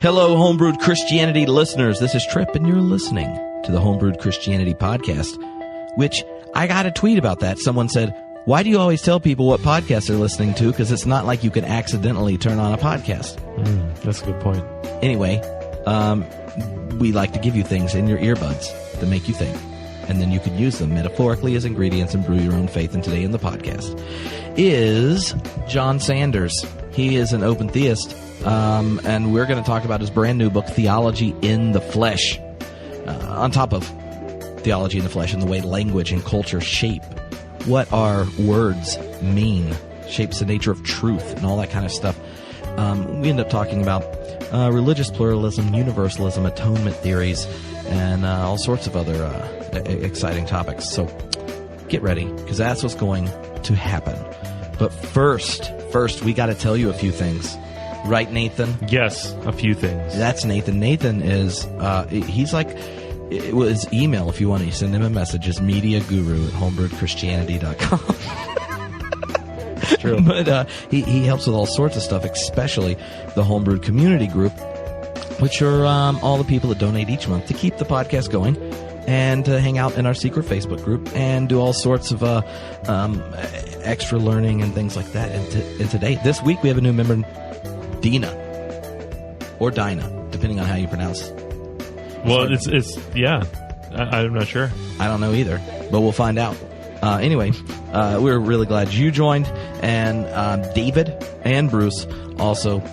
Hello, Homebrewed Christianity listeners. This is Tripp, and you're listening to the Homebrewed Christianity podcast, which I got a tweet about that. Someone said, why do you always tell people what podcasts they're listening to? Because it's not like you can accidentally turn on a podcast. That's a good point. Anyway, we like to give you things in your earbuds that make you think, and then you can use them metaphorically as ingredients and brew your own faith. And today in the podcast is John Sanders. He is an open theist. And we're going to talk about his brand new book, Theology in the Flesh, on top of Theology in the Flesh and the way language and culture shape what our words mean, shapes the nature of truth and all that kind of stuff. We end up talking about religious pluralism, universalism, atonement theories, and all sorts of other exciting topics. So get ready, because that's what's going to happen. But first, we got to tell you a few things. Right, Nathan? Yes, a few things. That's Nathan. Nathan is, he's like, his email, if you want to send him a message, is mediaguru@homebrewedchristianity.com. True. But he helps with all sorts of stuff, especially the Homebrewed Community Group, which are all the people that donate each month to keep the podcast going and to hang out in our secret Facebook group and do all sorts of extra learning and things like that. And today, this week, we have a new member, Dina, or Dinah, depending on how you pronounce it. Well, it's yeah. I'm not sure. I don't know either, but we'll find out. Anyway, we're really glad you joined, and David and Bruce also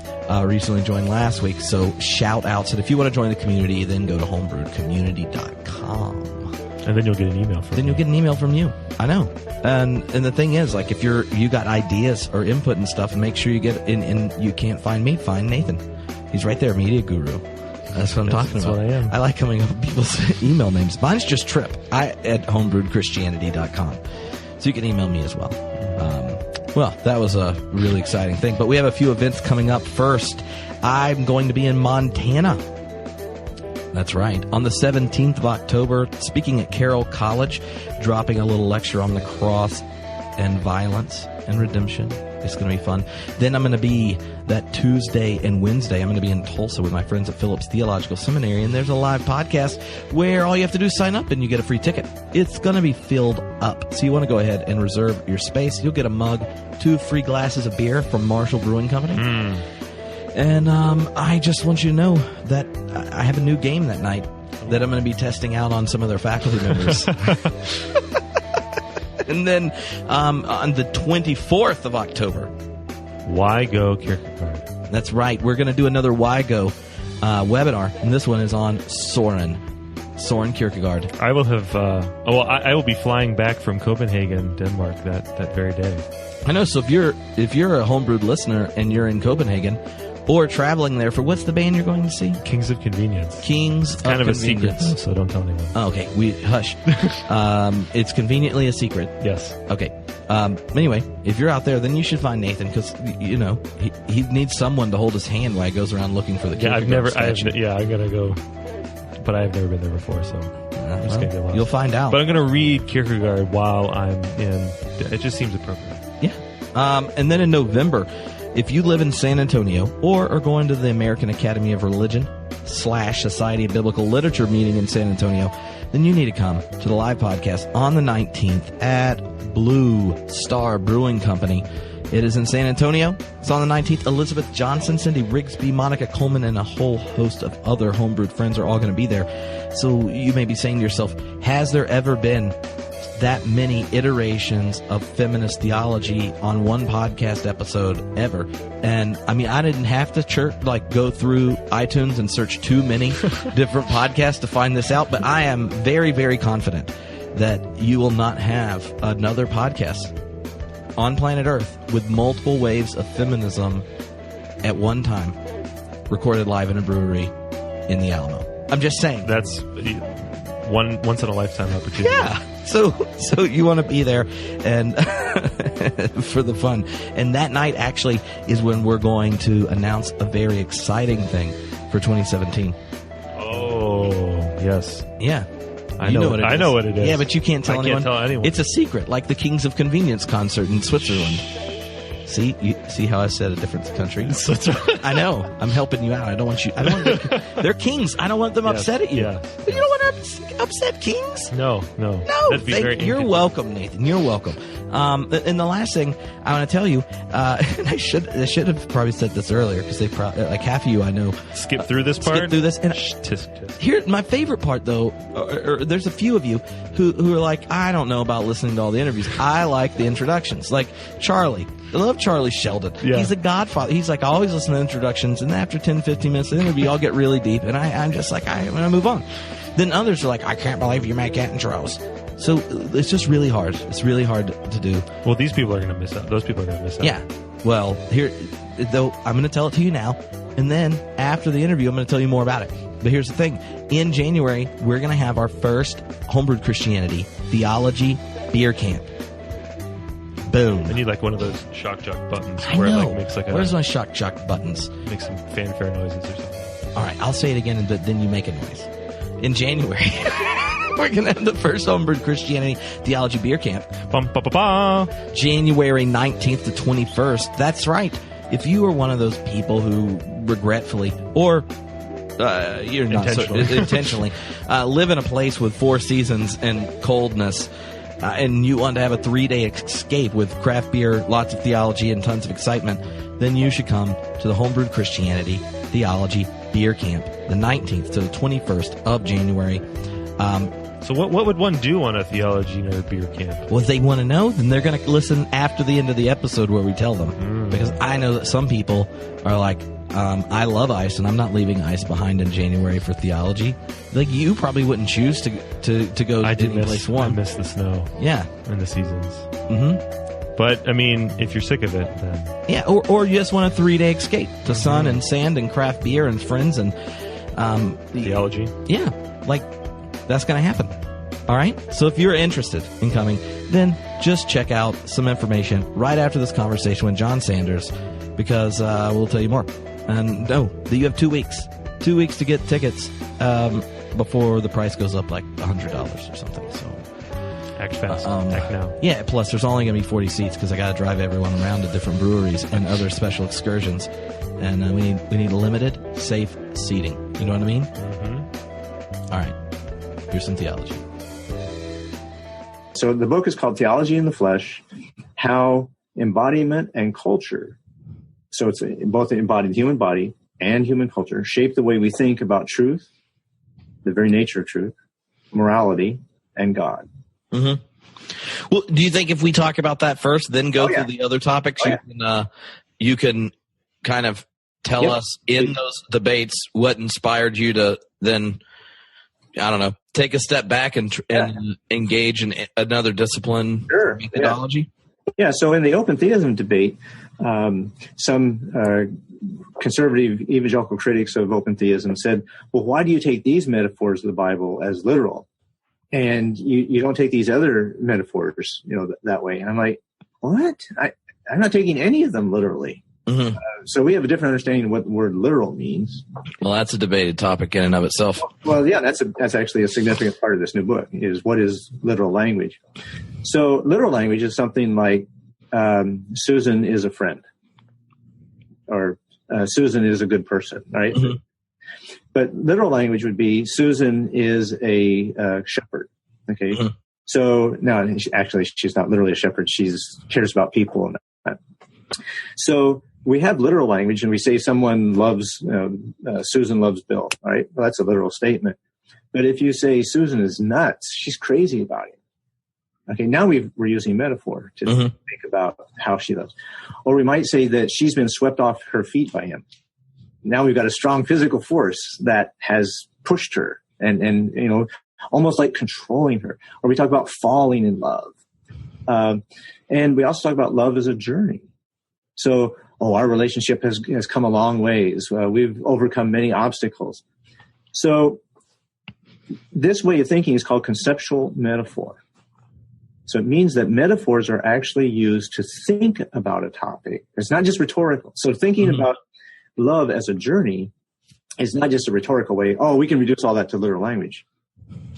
recently joined last week, so shout outs. And if you want to join the community, then go to homebrewedcommunity.com. And then you'll get an email from me. Then you'll get an email from you. I know. And the thing is, like, if you got ideas or input and stuff, make sure you get in, and you can't find me, find Nathan. He's right there, Media Guru. That's what I'm talking about. That's what I am. I like coming up with people's email names. Mine's just Tripp at homebrewedchristianity.com. So you can email me as well. Well, that was a really exciting thing. But we have a few events coming up. First, I'm going to be in Montana. That's right. On the 17th of October, speaking at Hendrix College, dropping a little lecture on the cross and violence and redemption. It's going to be fun. Then I'm going to be that Tuesday and Wednesday. I'm going to be in Tulsa with my friends at Phillips Theological Seminary, and there's a live podcast where all you have to do is sign up and you get a free ticket. It's going to be filled up. So you want to go ahead and reserve your space. You'll get a mug, 2 free glasses of beer from Marshall Brewing Company. And I just want you to know that I have a new game that night that I'm going to be testing out on some of their faculty members. And then on the 24th of October. Why Go Kierkegaard. That's right. We're going to do another Why Go webinar, and this one is on Soren Kierkegaard. I will have. I will be flying back from Copenhagen, Denmark, that very day. I know. So if you're a Homebrewed listener and you're in Copenhagen, or traveling there for, what's the band you're going to see? Kings of Convenience. It's kind of a secret, though, so don't tell anyone. Oh, okay, hush. It's conveniently a secret. Yes. Okay. Anyway, if you're out there, then you should find Nathan, because you know he needs someone to hold his hand while he goes around looking for the Kierkegaard statue. I'm gonna go, but I've never been there before, so I'm just gonna get lost. You'll find out. But I'm gonna read Kierkegaard while I'm in. It just seems appropriate. Yeah. And then in November, if you live in San Antonio or are going to the American Academy of Religion / Society of Biblical Literature meeting in San Antonio, then you need to come to the live podcast on the 19th at Blue Star Brewing Company. It is in San Antonio. It's on the 19th. Elizabeth Johnson, Cindy Rigsby, Monica Coleman, and a whole host of other homebrewed friends are all going to be there. So you may be saying to yourself, has there ever been that many iterations of feminist theology on one podcast episode ever? And I mean, I didn't have to go through iTunes and search too many different podcasts to find this out, but I am very, very confident that you will not have another podcast on planet Earth with multiple waves of feminism at one time recorded live in a brewery in the Alamo. I'm just saying. That's once in a lifetime opportunity. Yeah. So you want to be there and for the fun. And that night actually is when we're going to announce a very exciting thing for 2017. Oh, yes. Yeah. I know what it is. Yeah, but you can't tell anyone. I can't tell anyone. It's a secret, like the Kings of Convenience concert in Switzerland. See how I said a different country? I know. I'm helping you out. I don't want you. They're kings. I don't want them upset at you. Yeah. But you don't want to upset kings. No. That'd be You're welcome, Nathan. You're welcome. And the last thing I want to tell you, and I should have probably said this earlier because they probably like half of you I know skip through this part. And here, my favorite part though, or there's a few of you who are like, I don't know about listening to all the interviews. I like the introductions, like Charlie. I love Charlie Sheldon. Yeah. He's a godfather. He's like, I always listen to introductions, and after 10, 15 minutes of the interview, I'll get really deep, and I'm just like, I'm going to move on. Then others are like, I can't believe you make intros. So it's just really hard. It's really hard to do. Well, these people are going to miss out. Those people are going to miss out. Yeah. Well, here, though, I'm going to tell it to you now, and then after the interview, I'm going to tell you more about it. But here's the thing. In January, we're going to have our first Homebrewed Christianity Theology Beer Camp. Boom. I need like one of those shock jock buttons. I where know. It like makes like Where's my shock jock buttons? Make some fanfare noises or something. All right, I'll say it again, but then you make a noise. In January, we're going to have the first Homebrewed Christianity Theology Beer Camp. January 19th to 21st. That's right. If you are one of those people who regretfully or you're not intentionally live in a place with 4 seasons and coldness, and you want to have a 3-day escape with craft beer, lots of theology, and tons of excitement, then you should come to the Homebrewed Christianity Theology Beer Camp, the 19th to the 21st of January. So what would one do on a theology nerd beer camp? Well, if they want to know, then they're going to listen after the end of the episode where we tell them. Because I know that some people are like, I love ice, and I'm not leaving ice behind in January for theology. Like, you probably wouldn't choose to go to any place warm. I miss the snow. Yeah. And the seasons. Mm-hmm. But, I mean, if you're sick of it, then... Yeah, or you just want a 3-day escape to sun and sand and craft beer and friends and... theology. Yeah, like, that's going to happen. All right? So if you're interested in coming, then just check out some information right after this conversation with John Sanders, because we'll tell you more. And you have 2 weeks. 2 weeks to get tickets before the price goes up like $100 or something. So act fast. Act now. Yeah, plus there's only going to be 40 seats because I got to drive everyone around to different breweries and other special excursions. And we need limited, safe seating. You know what I mean? Mm-hmm. All right. Here's some theology. So the book is called Theology in the Flesh, How Embodiment and Culture, so it's both the embodied human body and human culture, shape the way we think about truth, the very nature of truth, morality, and God. Mm-hmm. Well, do you think if we talk about that first, then go through the other topics, you can kind of tell us in those debates what inspired you to then, I don't know, take a step back and engage in another discipline, methodology? Yeah, so in the open theism debate, some conservative evangelical critics of open theism said, well, why do you take these metaphors of the Bible as literal? And you don't take these other metaphors, that way. And I'm like, what? I'm not taking any of them literally. Mm-hmm. So we have a different understanding of what the word literal means. Well, that's a debated topic in and of itself. Well, yeah, that's actually a significant part of this new book, is what is literal language. So literal language is something like Susan is a friend, or Susan is a good person, right? Mm-hmm. But literal language would be Susan is a shepherd, okay? Mm-hmm. So now, actually, she's not literally a shepherd. She cares about people and that. So we have literal language, and we say someone loves, Susan loves Bill, right? Well, that's a literal statement. But if you say Susan is nuts, she's crazy about him. Okay, now we're using metaphor to think about how she loves. Or we might say that she's been swept off her feet by him. Now we've got a strong physical force that has pushed her and almost like controlling her. Or we talk about falling in love. And we also talk about love as a journey. So, our relationship has come a long ways. We've overcome many obstacles. So this way of thinking is called conceptual metaphor. So it means that metaphors are actually used to think about a topic. It's not just rhetorical. So thinking about love as a journey is not just a rhetorical way. Oh, we can reduce all that to literal language.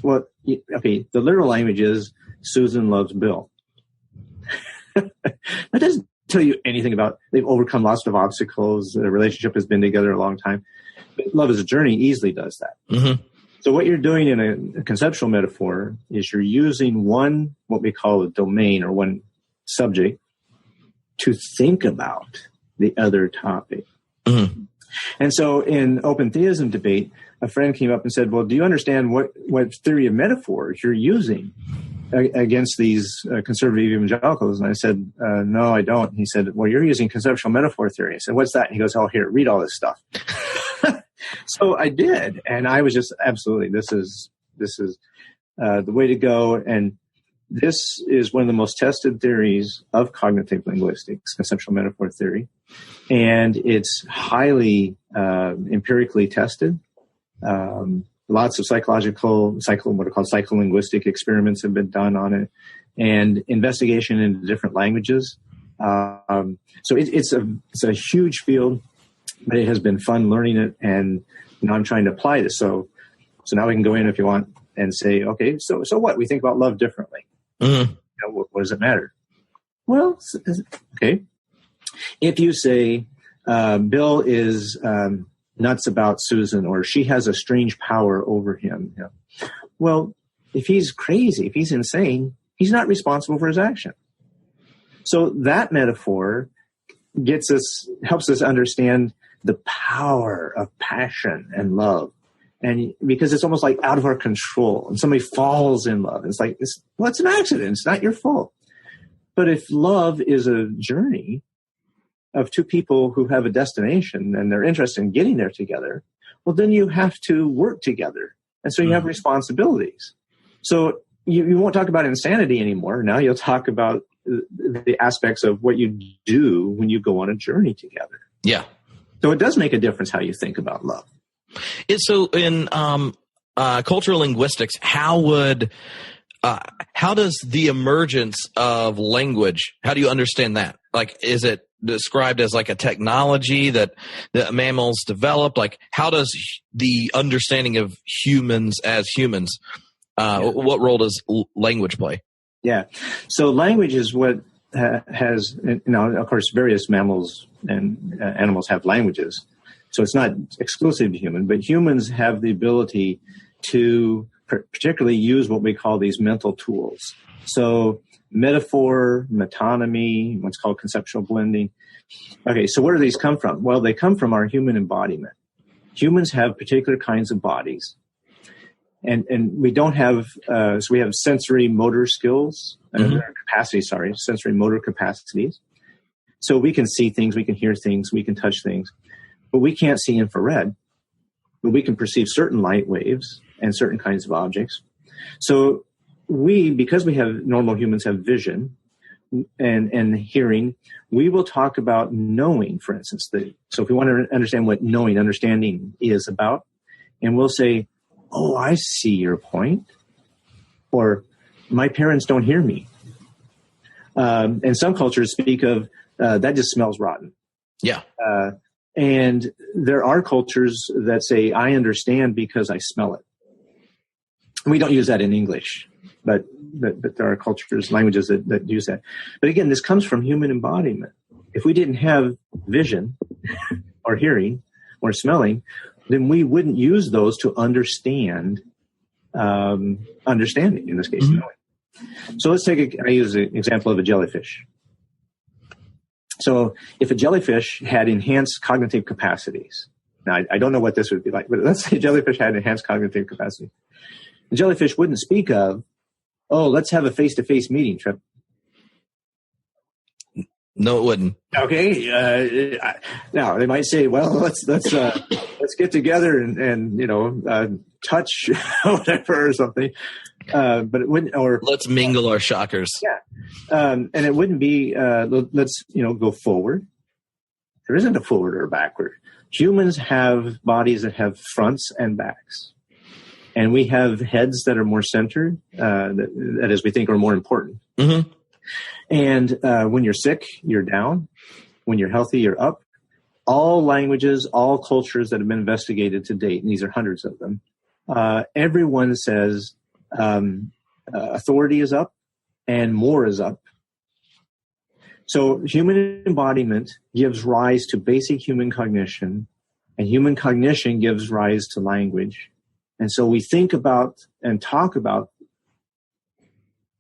Well, okay, the literal language is Susan loves Bill. That tell you anything about. They've overcome lots of obstacles. The relationship has been together a long time. But love as a journey easily does that. Mm-hmm. So what you're doing in a conceptual metaphor is you're using one, what we call a domain or one subject to think about the other topic. Mm-hmm. And so in open theism debate, a friend came up and said, well, do you understand what theory of metaphors you're using against these conservative evangelicals? And I said, no, I don't. He said, well, you're using conceptual metaphor theory. I said, what's that? And he goes, oh, here, read all this stuff. So I did. And I was just absolutely, this is the way to go. And this is one of the most tested theories of cognitive linguistics, conceptual metaphor theory. And it's highly empirically tested. Lots of what are called psycholinguistic experiments have been done on it, and investigation into different languages. So it's a huge field, but it has been fun learning it, and I'm trying to apply this. So now we can go in if you want and say, okay, so what? We think about love differently. Mm-hmm. What does it matter? Well, okay. If you say Bill is nuts about Susan, or she has a strange power over him, well, if he's crazy, if he's insane, he's not responsible for his action. So that metaphor helps us understand the power of passion and love. And because it's almost like out of our control, and somebody falls in love, it's like, it's an accident. It's not your fault. But if love is a journey of two people who have a destination and they're interested in getting there together, well, then you have to work together. And so you have responsibilities. So you won't talk about insanity anymore. Now you'll talk about the aspects of what you do when you go on a journey together. Yeah. So it does make a difference how you think about love. So in cultural linguistics, how does the emergence of language, how do you understand that? Like, is it described as like a technology that mammals developed? Like, how does the understanding of humans as humans, what role does language play? Yeah. So language is what has, of course, various mammals and animals have languages. So it's not exclusive to human, but humans have the ability to particularly use what we call these mental tools. So metaphor, metonymy, what's called conceptual blending. Okay, so where do these come from? Well, they come from our human embodiment. Humans have particular kinds of bodies. And we don't have, so we have sensory motor skills, sensory motor capacities. So we can see things, we can hear things, we can touch things, but we can't see infrared. But we can perceive certain light waves and certain kinds of objects. So because normal humans have vision and hearing, we will talk about knowing, for instance. So if we want to understand what understanding is about, and we'll say, oh, I see your point, or my parents don't hear me. And some cultures speak of that just smells rotten. Yeah. And there are cultures that say, I understand because I smell it. We don't use that in English, but there are cultures, languages that use that. But again, this comes from human embodiment. If we didn't have vision or hearing or smelling, then we wouldn't use those to understand understanding, in this case, knowing. So let's I use an example of a jellyfish. So if a jellyfish had enhanced cognitive capacities, now I don't know what this would be like, but let's say a jellyfish had enhanced cognitive capacity. The jellyfish wouldn't speak of, oh, let's have a face-to-face meeting, Trip. No, it wouldn't. Okay. Now they might say, well, let's get together and touch whatever or something. But it wouldn't, or let's mingle our shockers. Yeah. And it wouldn't be, let's, go forward. There isn't a forward or a backward. Humans have bodies that have fronts and backs. And we have heads that are more centered, that is, we think are more important. Mm-hmm. And when you're sick, you're down. When you're healthy, you're up. All languages, all cultures that have been investigated to date, and these are hundreds of them, everyone says authority is up and more is up. So human embodiment gives rise to basic human cognition, and human cognition gives rise to language. And so we think about and talk about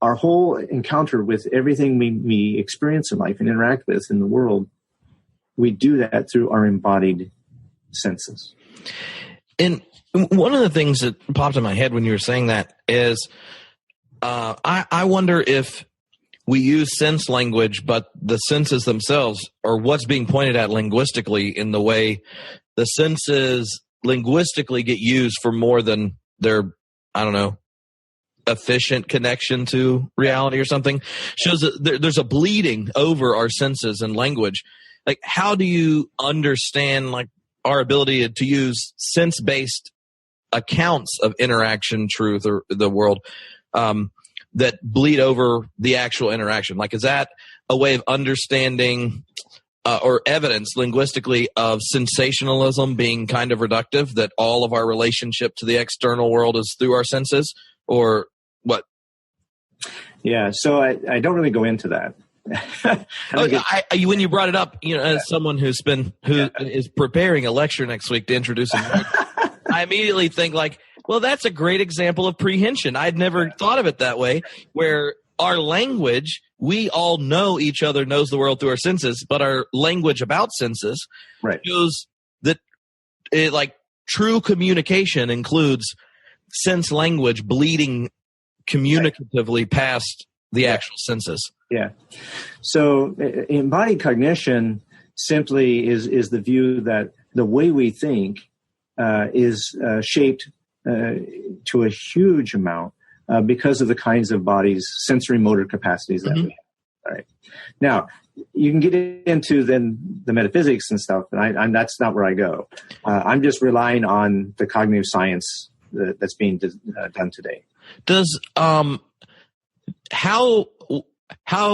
our whole encounter with everything we experience in life and interact with in the world. We do that through our embodied senses. And one of the things that popped in my head when you were saying that is, I wonder if we use sense language, but the senses themselves are what's being pointed at linguistically in the way the senses linguistically get used for more than their, I don't know, efficient connection to reality or something. Shows that there's a bleeding over our senses and language. Like, how do you understand like our ability to use sense-based accounts of interaction, truth, or the world that bleed over the actual interaction? Like, is that a way of understanding or evidence linguistically of sensationalism being kind of reductive, that all of our relationship to the external world is through our senses, or what? Yeah, so I don't really go into that. When you brought it up, as someone who is preparing a lecture next week to introduce him, I immediately think like, well, that's a great example of prehension. I'd never thought of it that way, where our language, we all know each other, knows the world through our senses, but our language about senses shows that true communication includes sense language bleeding communicatively past the actual senses. Yeah. So embodied cognition simply is the view that the way we think is shaped to a huge amount because of the kinds of body's sensory motor capacities that we have. All right. Now, you can get into then the metaphysics and stuff, and that's not where I go. I'm just relying on the cognitive science that's being done today. Does how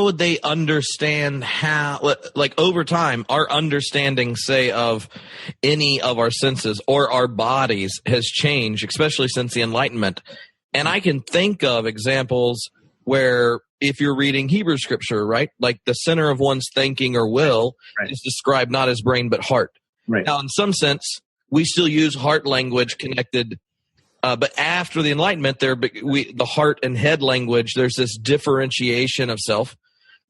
would they understand how, like, over time, our understanding, say, of any of our senses or our bodies has changed, especially since the Enlightenment? And I can think of examples where if you're reading Hebrew scripture, right, like the center of one's thinking or will is described not as brain but heart. Right. Now, in some sense, we still use heart language connected. But after the Enlightenment, the heart and head language, there's this differentiation of self.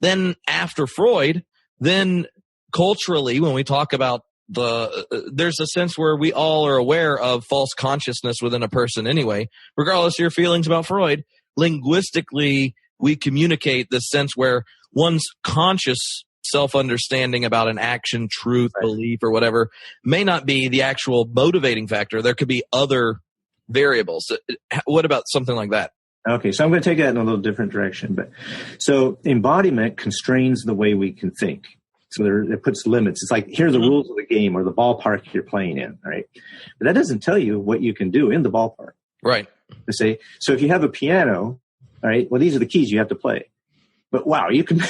Then after Freud, then culturally, when we talk about there's a sense where we all are aware of false consciousness within a person anyway, regardless of your feelings about Freud. Linguistically, we communicate this sense where one's conscious self-understanding about an action, truth, belief, or whatever may not be the actual motivating factor. There could be other variables. What about something like that? Okay, so I'm going to take that in a little different direction. So embodiment constrains the way we can think. So it puts limits. It's like, here are the rules of the game or the ballpark you're playing in, right? But that doesn't tell you what you can do in the ballpark. Right. So if you have a piano, all right, well, these are the keys you have to play. But wow, you can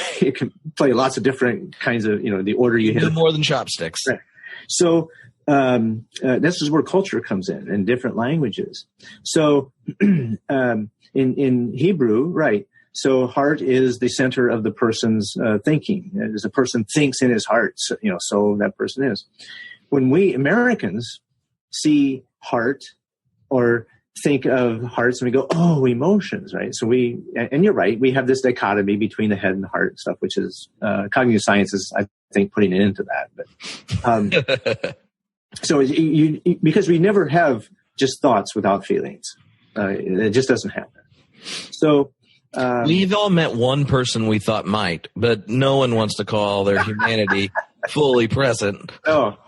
play lots of different kinds of, the order you hit. More than chopsticks. Right. So this is where culture comes in different languages. So in Hebrew, right, so heart is the center of the person's thinking. As a person thinks in his heart, so that person is. When we Americans see heart or think of hearts and we go, oh, emotions, right? So and you're right, we have this dichotomy between the head and the heart stuff, which is cognitive science is, I think, putting it into that. But so because we never have just thoughts without feelings. It just doesn't happen. So we've all met one person we thought might, but no one wants to call their humanity fully present. No.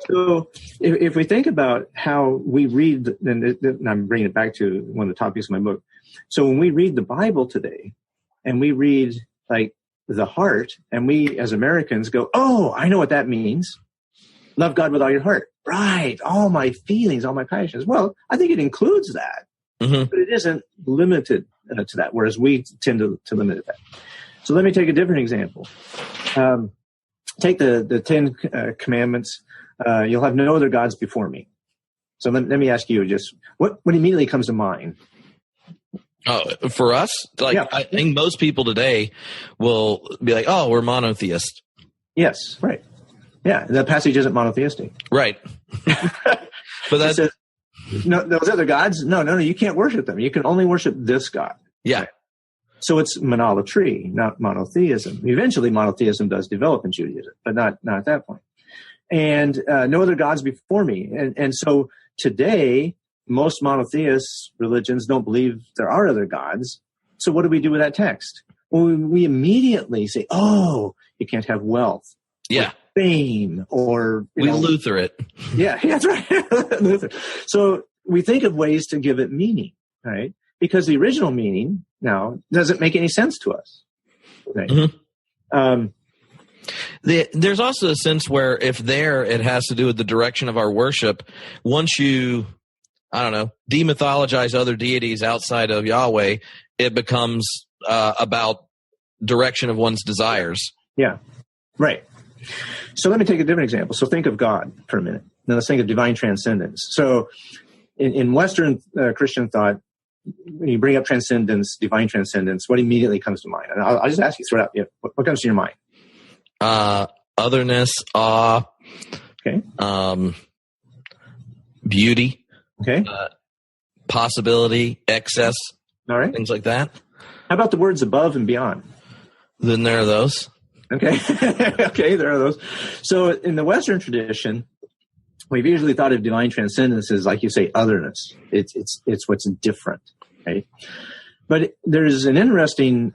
So if we think about how we read, and I'm bringing it back to one of the topics of my book. So when we read the Bible today and we read like the heart, and we as Americans go, oh, I know what that means. Love God with all your heart. Right. All my feelings, all my passions. Well, I think it includes that, but it isn't limited to that, whereas we tend to limit it that. So let me take a different example. Take the 10 commandments. You'll have no other gods before me. So let me ask you just what immediately comes to mind For us, like Yeah. I think most people today will be like, "Oh, we're monotheist." Yes, right. Yeah, the passage isn't monotheistic. Right. But that's It says, no, those other gods, no, you can't worship them. You can only worship this God. yeah. Right? So it's monolatry, not monotheism. Eventually, monotheism does develop in Judaism, but not at that point. And no other gods before me. And so today, most monotheist religions don't believe there are other gods. So what do we do with that text? Well, we immediately say, "Oh, you can't have wealth, Yeah. fame, or We Luther it. yeah, that's right, Luther." So we think of ways to give it meaning, right? Because the original meaning now doesn't make any sense to us. Right? Mm-hmm. There's also a sense where if it has to do with the direction of our worship. Once you, I don't know, demythologize other deities outside of Yahweh, it becomes about direction of one's desires. Yeah, right. So let me take a different example. So think of God for a minute. Now let's think of divine transcendence. So in Western Christian thought, when you bring up transcendence, divine transcendence, what immediately comes to mind? And I'll just ask you, throw it out. Yeah, what comes to your mind? Otherness, awe, Okay. Beauty, Okay. possibility, excess, All right. things like that. How about the words above and beyond? Then there are those. Okay. Okay, there are those. So in the Western tradition, we've usually thought of divine transcendence as, like you say, otherness. It's what's different, right? But there's an interesting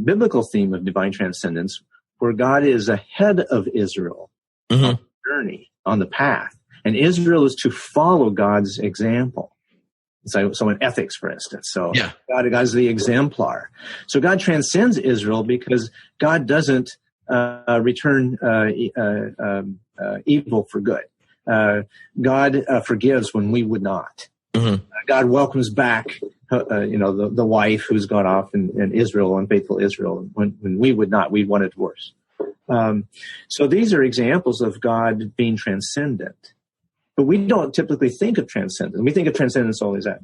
biblical theme of divine transcendence where God is ahead of Israel on the journey, on the path, and Israel is to follow God's example. So in ethics, for instance, God is the exemplar. So God transcends Israel because God doesn't return evil for good. God forgives when we would not. Mm-hmm. God welcomes back, the wife who's gone off in Israel, unfaithful Israel, when we would not. We wanted divorce. So these are examples of God being transcendent. But we don't typically think of transcendence. We think of transcendence only as that.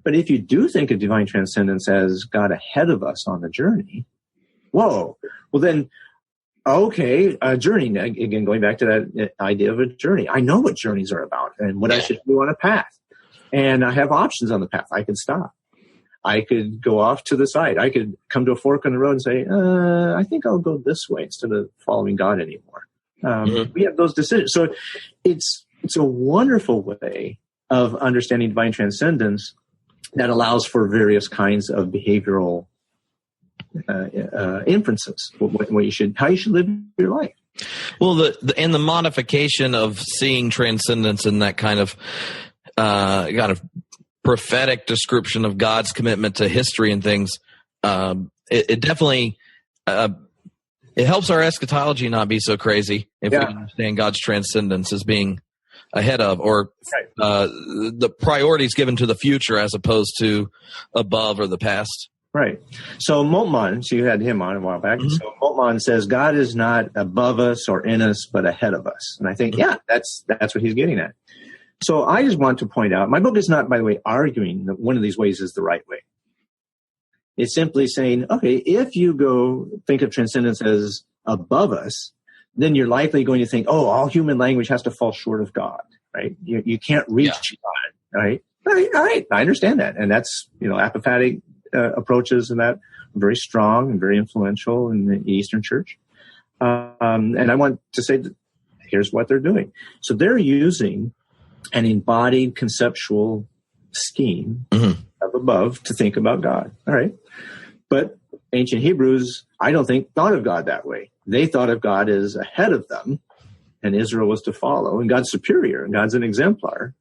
But if you do think of divine transcendence as God ahead of us on the journey, well then, okay, a journey. Again, going back to that idea of a journey. I know what journeys are about and what I should do on a path. And I have options on the path. I could stop. I could go off to the side. I could come to a fork on the road and say, I think I'll go this way instead of following God anymore. We have those decisions. So it's a wonderful way of understanding divine transcendence that allows for various kinds of behavioral inferences, how you should live your life. Well, the modification of seeing transcendence in that kind of prophetic description of God's commitment to history and things, it definitely it helps our eschatology not be so crazy if we understand God's transcendence as being ahead of, or the priorities given to the future as opposed to above or the past. Right. So Moltmann, so you had him on a while back. Mm-hmm. So Moltmann says God is not above us or in us, but ahead of us. And I think, that's what he's getting at. So I just want to point out, my book is not, by the way, arguing that one of these ways is the right way. It's simply saying, okay, if you go think of transcendence as above us, then you're likely going to think, all human language has to fall short of God, right? You can't reach God, right? All right. I understand that. And that's, apophatic approaches and that are very strong and very influential in the Eastern Church. And I want to say that here's what they're doing. So they're using an embodied conceptual scheme of above to think about God. All right. But ancient Hebrews, I don't think, thought of God that way. They thought of God as ahead of them, and Israel was to follow, and God's superior, and God's an exemplar.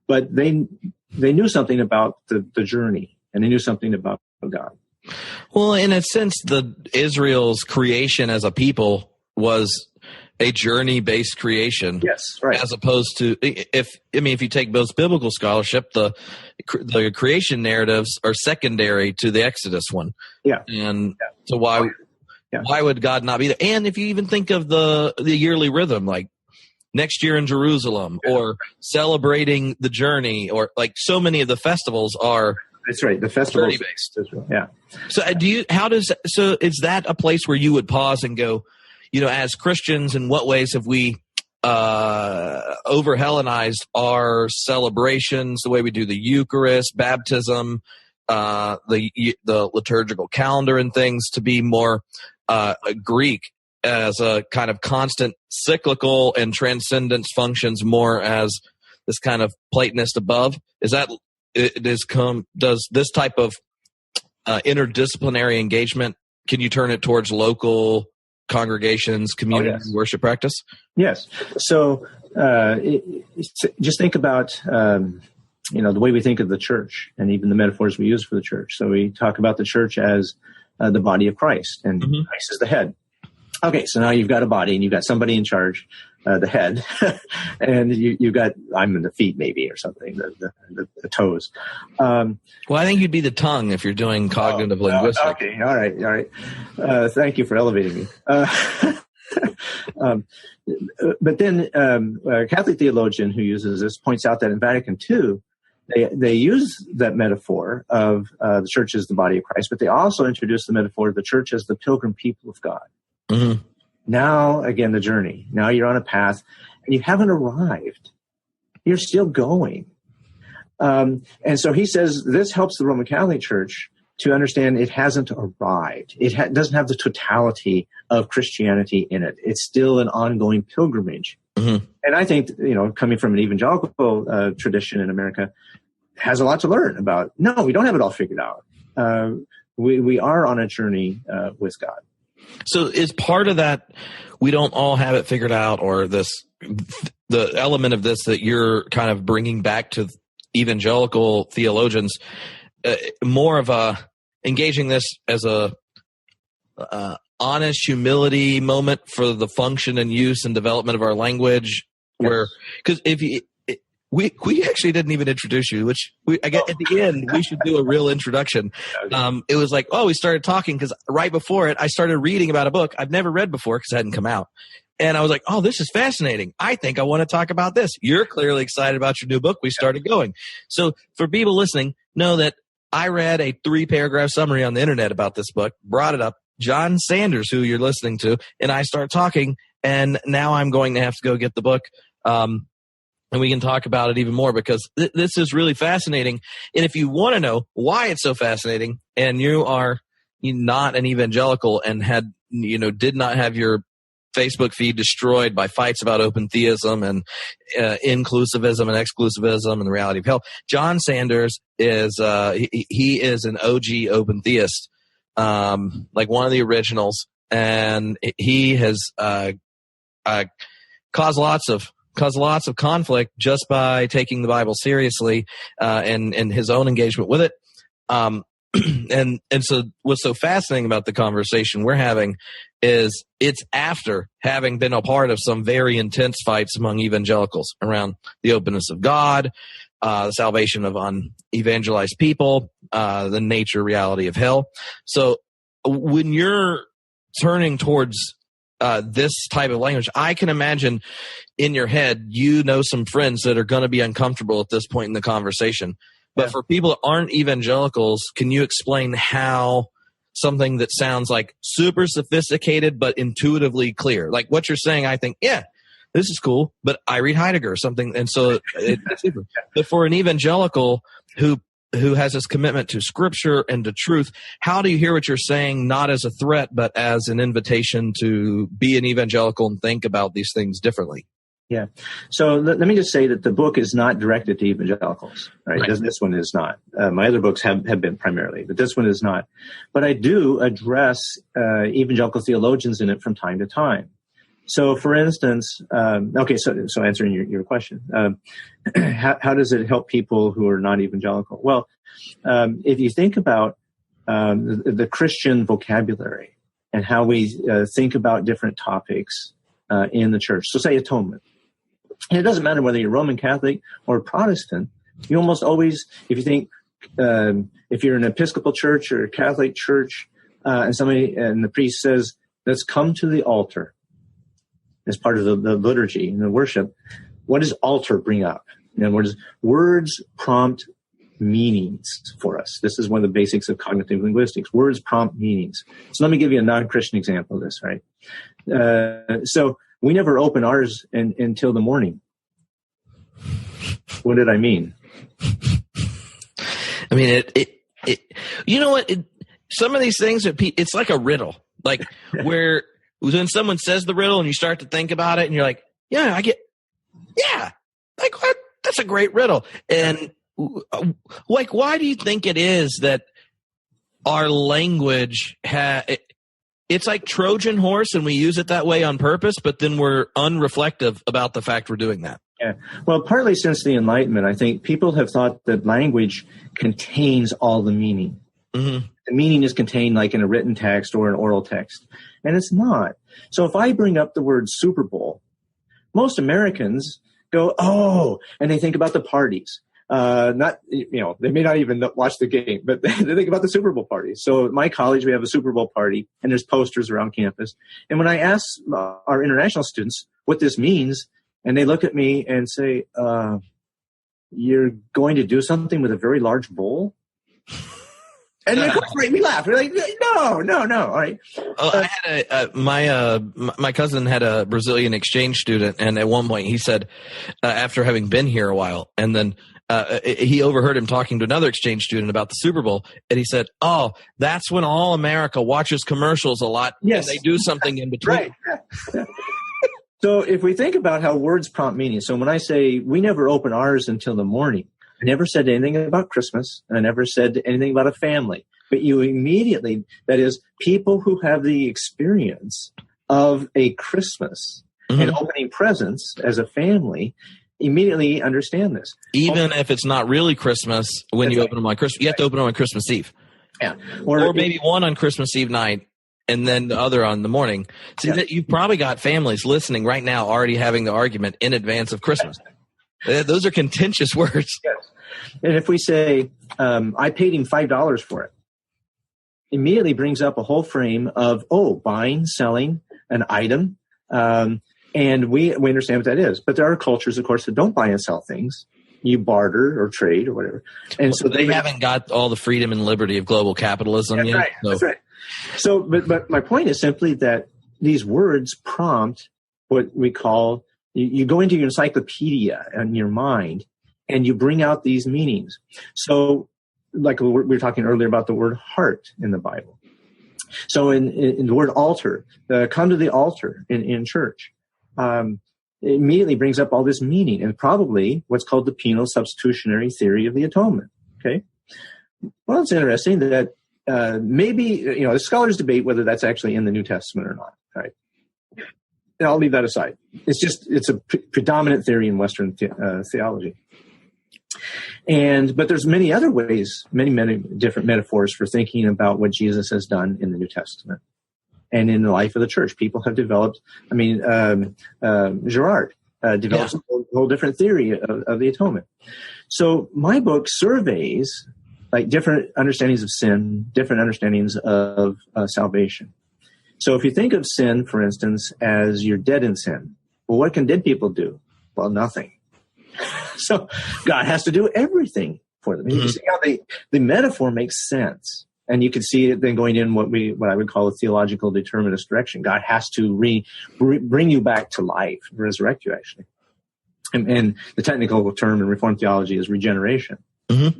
But they knew something about the journey, and they knew something about God. Well, in a sense, Israel's creation as a people was a journey-based creation. Yes, right. As opposed to, if you take most biblical scholarship, the creation narratives are secondary to the Exodus one. Yeah. And so why would God not be there? And if you even think of the yearly rhythm, like next year in Jerusalem, or celebrating the journey, or like so many of the festivals are That's right. The festival based. Yeah. So is that a place where you would pause and go, as Christians, in what ways have we over Hellenized our celebrations, the way we do the Eucharist, baptism, the liturgical calendar and things, to be more Greek as a kind of constant cyclical, and transcendence functions more as this kind of Platonist above? Does this type of interdisciplinary engagement, can you turn it towards local congregations, community worship practice? Yes. So just think about the way we think of the church, and even the metaphors we use for the church. So we talk about the church as the body of Christ, and Christ is the head. Okay, so now you've got a body, and you've got somebody in charge, the head, and you've got, I'm in the feet maybe, or something, the toes. Well, I think you'd be the tongue if you're doing cognitive linguistics. Okay, all right. Thank you for elevating me. But then a Catholic theologian who uses this points out that in Vatican II, they use that metaphor of the church as the body of Christ, but they also introduce the metaphor of the church as the pilgrim people of God. Mm-hmm. Now, again, the journey. Now you're on a path, and you haven't arrived. You're still going. And so he says this helps the Roman Catholic Church to understand it hasn't arrived. It doesn't have the totality of Christianity in it. It's still an ongoing pilgrimage. Mm-hmm. And I think, coming from an evangelical tradition in America, has a lot to learn about. No, we don't have it all figured out. We are on a journey with God. So is part of that, we don't all have it figured out, or the element of this that you're kind of bringing back to evangelical theologians, more of a engaging this as a honest humility moment for the function and use and development of our language, where, because we actually didn't even introduce you, which at the end, we should do a real introduction. It was like, we started talking because right before it, I started reading about a book I've never read before because it hadn't come out. And I was like, this is fascinating. I think I want to talk about this. You're clearly excited about your new book. We started going. So for people listening, know that I read a 3-paragraph summary on the internet about this book, brought it up, John Sanders, who you're listening to, and I start talking, and now I'm going to have to go get the book. And we can talk about it even more because this is really fascinating. And if you want to know why it's so fascinating, and you are not an evangelical and did not have your Facebook feed destroyed by fights about open theism and inclusivism and exclusivism and the reality of hell, John Sanders is he is an OG open theist, like one of the originals, and he has caused lots of conflict just by taking the Bible seriously and his own engagement with it. And so what's so fascinating about the conversation we're having is it's after having been a part of some very intense fights among evangelicals around the openness of God, the salvation of unevangelized people, the nature reality of hell. So when you're turning towards this type of language, I can imagine in your head, some friends that are going to be uncomfortable at this point in the conversation. But for people that aren't evangelicals, can you explain how something that sounds like super sophisticated but intuitively clear, like what you're saying, I think, this is cool, but I read Heidegger or something, and so it's super. But for an evangelical who has this commitment to Scripture and to truth, how do you hear what you're saying, not as a threat, but as an invitation to be an evangelical and think about these things differently? Yeah. So let me just say that the book is not directed to evangelicals, right? This one is not. My other books have been primarily, but this one is not. But I do address evangelical theologians in it from time to time. So, for instance, so answering your question, how does it help people who are not evangelical? Well, if you think about the Christian vocabulary and how we think about different topics in the church, so say atonement. And it doesn't matter whether you're Roman Catholic or Protestant. You almost always, if you think, if you're an Episcopal church or a Catholic church, and the priest says, "Let's come to the altar," as part of the liturgy and the worship, what does altar bring up? In other words, words prompt meanings for us. This is one of the basics of cognitive linguistics. Words prompt meanings. So let me give you a non-Christian example of this, right? So we never open ours until the morning. What did I mean? I mean, you know what? Some of these things, it's like a riddle. Like where when someone says the riddle and you start to think about it and you're like, like what? That's a great riddle. And like, why do you think it is that our language it's like Trojan horse and we use it that way on purpose, but then we're unreflective about the fact we're doing that? Yeah. Well, partly since the Enlightenment, I think people have thought that language contains all the meaning. Mm-hmm. The meaning is contained like in a written text or an oral text, and it's not. So if I bring up the word Super Bowl, most Americans go, oh, and they think about the parties. They may not even watch the game, but they think about the Super Bowl party. So at my college, we have a Super Bowl party, and there's posters around campus. And when I ask our international students what this means, and they look at me and say, you're going to do something with a very large bowl? And of course, we laugh. We're like, no. All right. I had my cousin had a Brazilian exchange student, and at one point he said, after having been here a while, and then he overheard him talking to another exchange student about the Super Bowl, and he said, "Oh, that's when all America watches commercials a lot. Yes, and they do something in between." Right. So if we think about how words prompt meaning, so when I say we never open ours until the morning, I never said anything about Christmas. I never said anything about a family. But you immediately, that is, people who have the experience of a Christmas and opening presents as a family immediately understand this. Even if it's not really Christmas, when you open them on Christmas, you have to open them on Christmas Eve. Yeah. Or maybe one on Christmas Eve night and then the other on the morning. See, that you've probably got families listening right now already having the argument in advance of Christmas. Those are contentious words. Yes. And if we say, I paid him $5 for it, immediately brings up a whole frame of, buying, selling an item. And we understand what that is. But there are cultures, of course, that don't buy and sell things. You barter or trade or whatever. And so they haven't got all the freedom and liberty of global capitalism yet. Right. That's right. So, but my point is simply that these words prompt what we call, you go into your encyclopedia in your mind and you bring out these meanings. So like we were talking earlier about the word heart in the Bible. So in the word altar, come to the altar in church, it immediately brings up all this meaning and probably what's called the penal substitutionary theory of the atonement. Okay. Well, it's interesting that maybe, the scholars debate whether that's actually in the New Testament or not. Right. And I'll leave that aside. It's a predominant theory in Western theology. But there's many other ways, many different metaphors for thinking about what Jesus has done in the New Testament and in the life of the church. People have developed, Girard developed a whole different theory of the atonement. So my book surveys like different understandings of sin, different understandings of salvation. So if you think of sin, for instance, as you're dead in sin, well, what can dead people do? Well, nothing. So God has to do everything for them. You can see how the metaphor makes sense. And you can see it then going in what I would call a theological determinist direction. God has to bring you back to life, resurrect you, actually. And the technical term in Reformed theology is regeneration. Mm-hmm.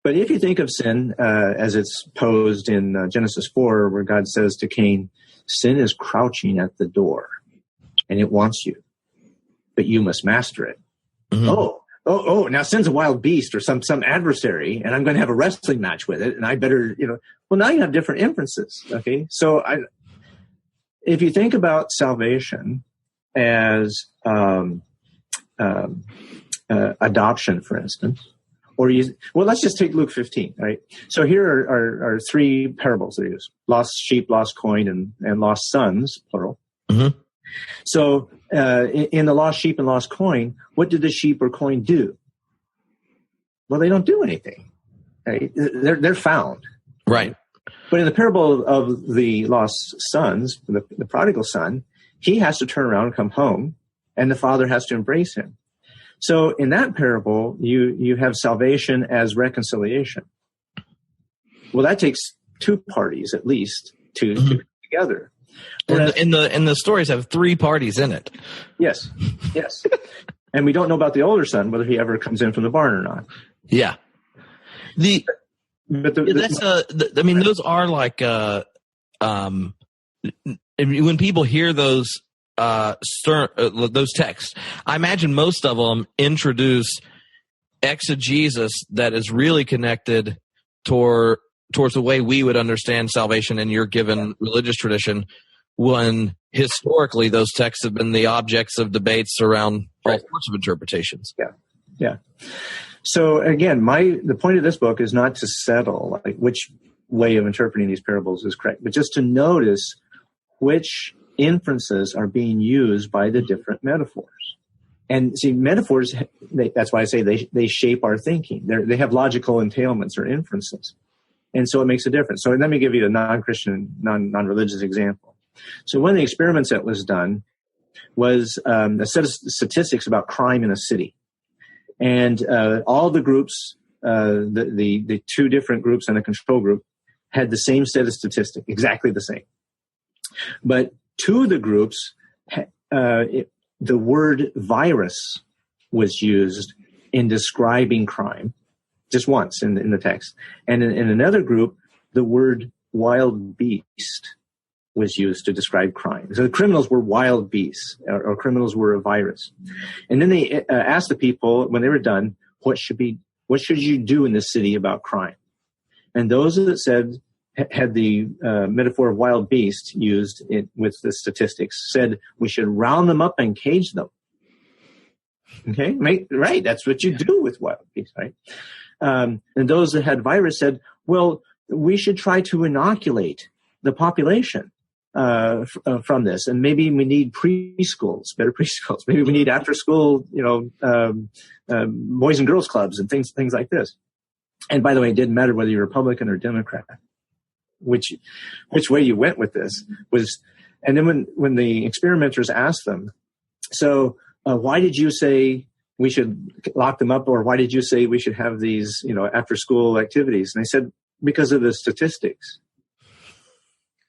But if you think of sin as it's posed in Genesis 4, where God says to Cain, sin is crouching at the door, and it wants you, but you must master it. Mm-hmm. Oh, now sin's a wild beast or some adversary, and I'm going to have a wrestling match with it, and I better, well, now you have different inferences, okay? So if you think about salvation as adoption, for instance, let's just take Luke 15, right? So here are three parables they use: lost sheep, lost coin, and lost sons, plural. Mm-hmm. So in the lost sheep and lost coin, what did the sheep or coin do? Well, they don't do anything. Right? They're found. Right. But in the parable of the lost sons, the prodigal son, he has to turn around and come home, and the father has to embrace him. So in that parable, you have salvation as reconciliation. Well, that takes two parties at least to come together. And the stories have three parties in it. Yes. And we don't know about the older son, whether he ever comes in from the barn or not. Yeah. Those are like, when people hear those texts, I imagine most of them introduce exegesis that is really connected towards the way we would understand salvation in your given religious tradition, when historically those texts have been the objects of debates around all sorts of interpretations. Yeah. So again, the point of this book is not to settle like which way of interpreting these parables is correct, but just to notice which inferences are being used by the different metaphors. And see, metaphors, that's why I say they shape our thinking. They have logical entailments or inferences. And so it makes a difference. So let me give you a non-Christian, non-religious example. So one of the experiments that was done was a set of statistics about crime in a city. And all the groups, the two different groups and the control group, had the same set of statistics, exactly the same. But two of the groups, the word virus was used in describing crime, just once in the text. And in another group, the word wild beast was used to describe crime. So the criminals were wild beasts, or criminals were a virus. And then they asked the people, when they were done, what should you do in this city about crime? And those that said, had the metaphor of wild beast used with the statistics, said we should round them up and cage them. Okay, right? That's what you do with wild beasts, right? And those that had virus said, well, we should try to inoculate the population from this, and maybe we need preschools, better preschools. Maybe we need after-school, boys and girls clubs and things like this. And by the way, it didn't matter whether you're Republican or Democrat. Which way you went with this was, and then when the experimenters asked them, so why did you say we should lock them up, or why did you say we should have these, after-school activities? And they said, because of the statistics.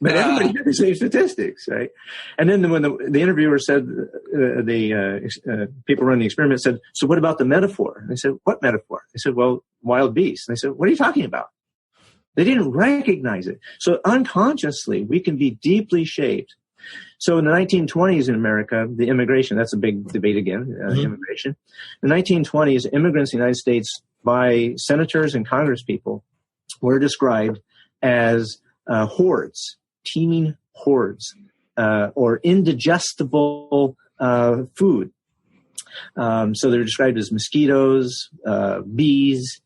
But everybody had the same statistics, right? And then when the interviewer said, the people running the experiment said, so what about the metaphor? And they said, what metaphor? They said, well, wild beasts. And they said, what are you talking about? They didn't recognize it. So unconsciously, we can be deeply shaped. So in the 1920s in America, the immigration, that's a big debate again, immigration. In the 1920s, immigrants in the United States by senators and congresspeople were described as hordes, teeming hordes, or indigestible food. So they're described as mosquitoes, bees,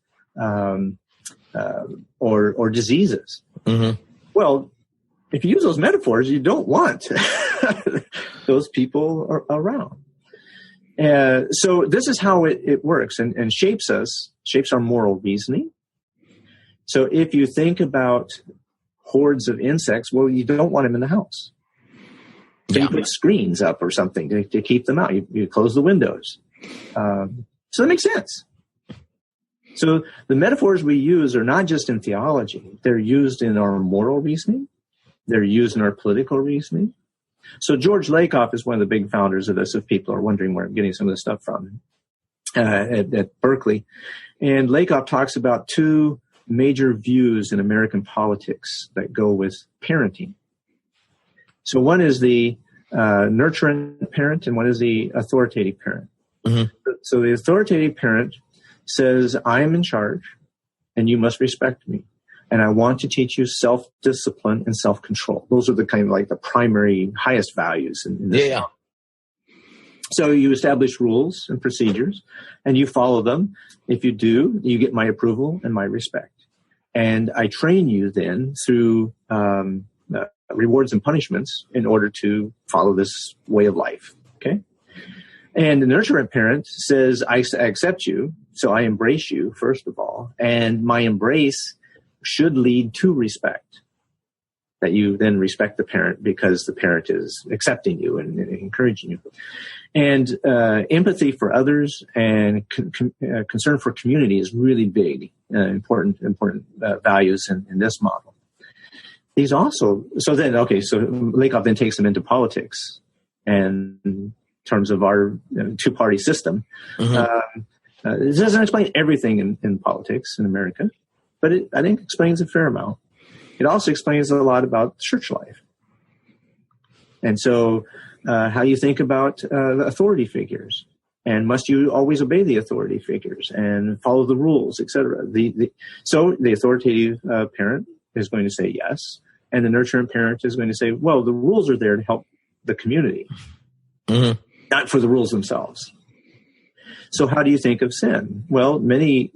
or diseases. Mm-hmm. Well, if you use those metaphors, you don't want those people around. So this is how it works and shapes our moral reasoning. So if you think about hordes of insects, well, you don't want them in the house. So you put screens up or something to keep them out. You close the windows. So that makes sense. So the metaphors we use are not just in theology. They're used in our moral reasoning. They're used in our political reasoning. So George Lakoff is one of the big founders of this, if people are wondering where I'm getting some of this stuff from, at Berkeley. And Lakoff talks about two major views in American politics that go with parenting. So one is the nurturing parent and one is the authoritative parent. Mm-hmm. So the authoritative parent says, I am in charge and you must respect me. And I want to teach you self-discipline and self-control. Those are the kind of like the primary highest values in this. Yeah. So you establish rules and procedures and you follow them. If you do, you get my approval and my respect. And I train you then through rewards and punishments in order to follow this way of life. Okay. And the nurturing parent says, I accept you. So I embrace you, first of all. And my embrace should lead to respect, that you then respect the parent because the parent is accepting you and encouraging you. And empathy for others and concern for community is really big, important values in this model. These also, so Lakoff then takes them into politics, and in terms of our two-party system. Mm-hmm. It doesn't explain everything in politics in America, but I think explains a fair amount. It also explains a lot about church life. And so how you think about authority figures, and must you always obey the authority figures and follow the rules, etc. So the authoritative parent is going to say yes, and the nurturing parent is going to say, well, the rules are there to help the community, mm-hmm. not for the rules themselves. So how do you think of sin? Well, many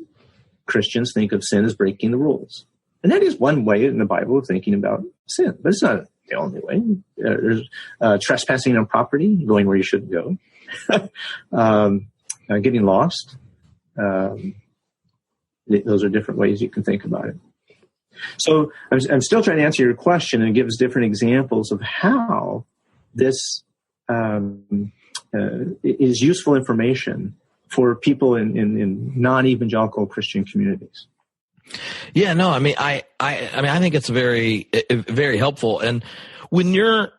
Christians think of sin as breaking the rules. And that is one way in the Bible of thinking about sin, but it's not the only way. There's trespassing on property, going where you shouldn't go, getting lost. Those are different ways you can think about it. So I'm still trying to answer your question, and it gives different examples of how this is useful information for people in non-evangelical Christian communities. Yeah, no, I mean, I think it's very, very helpful. And when you're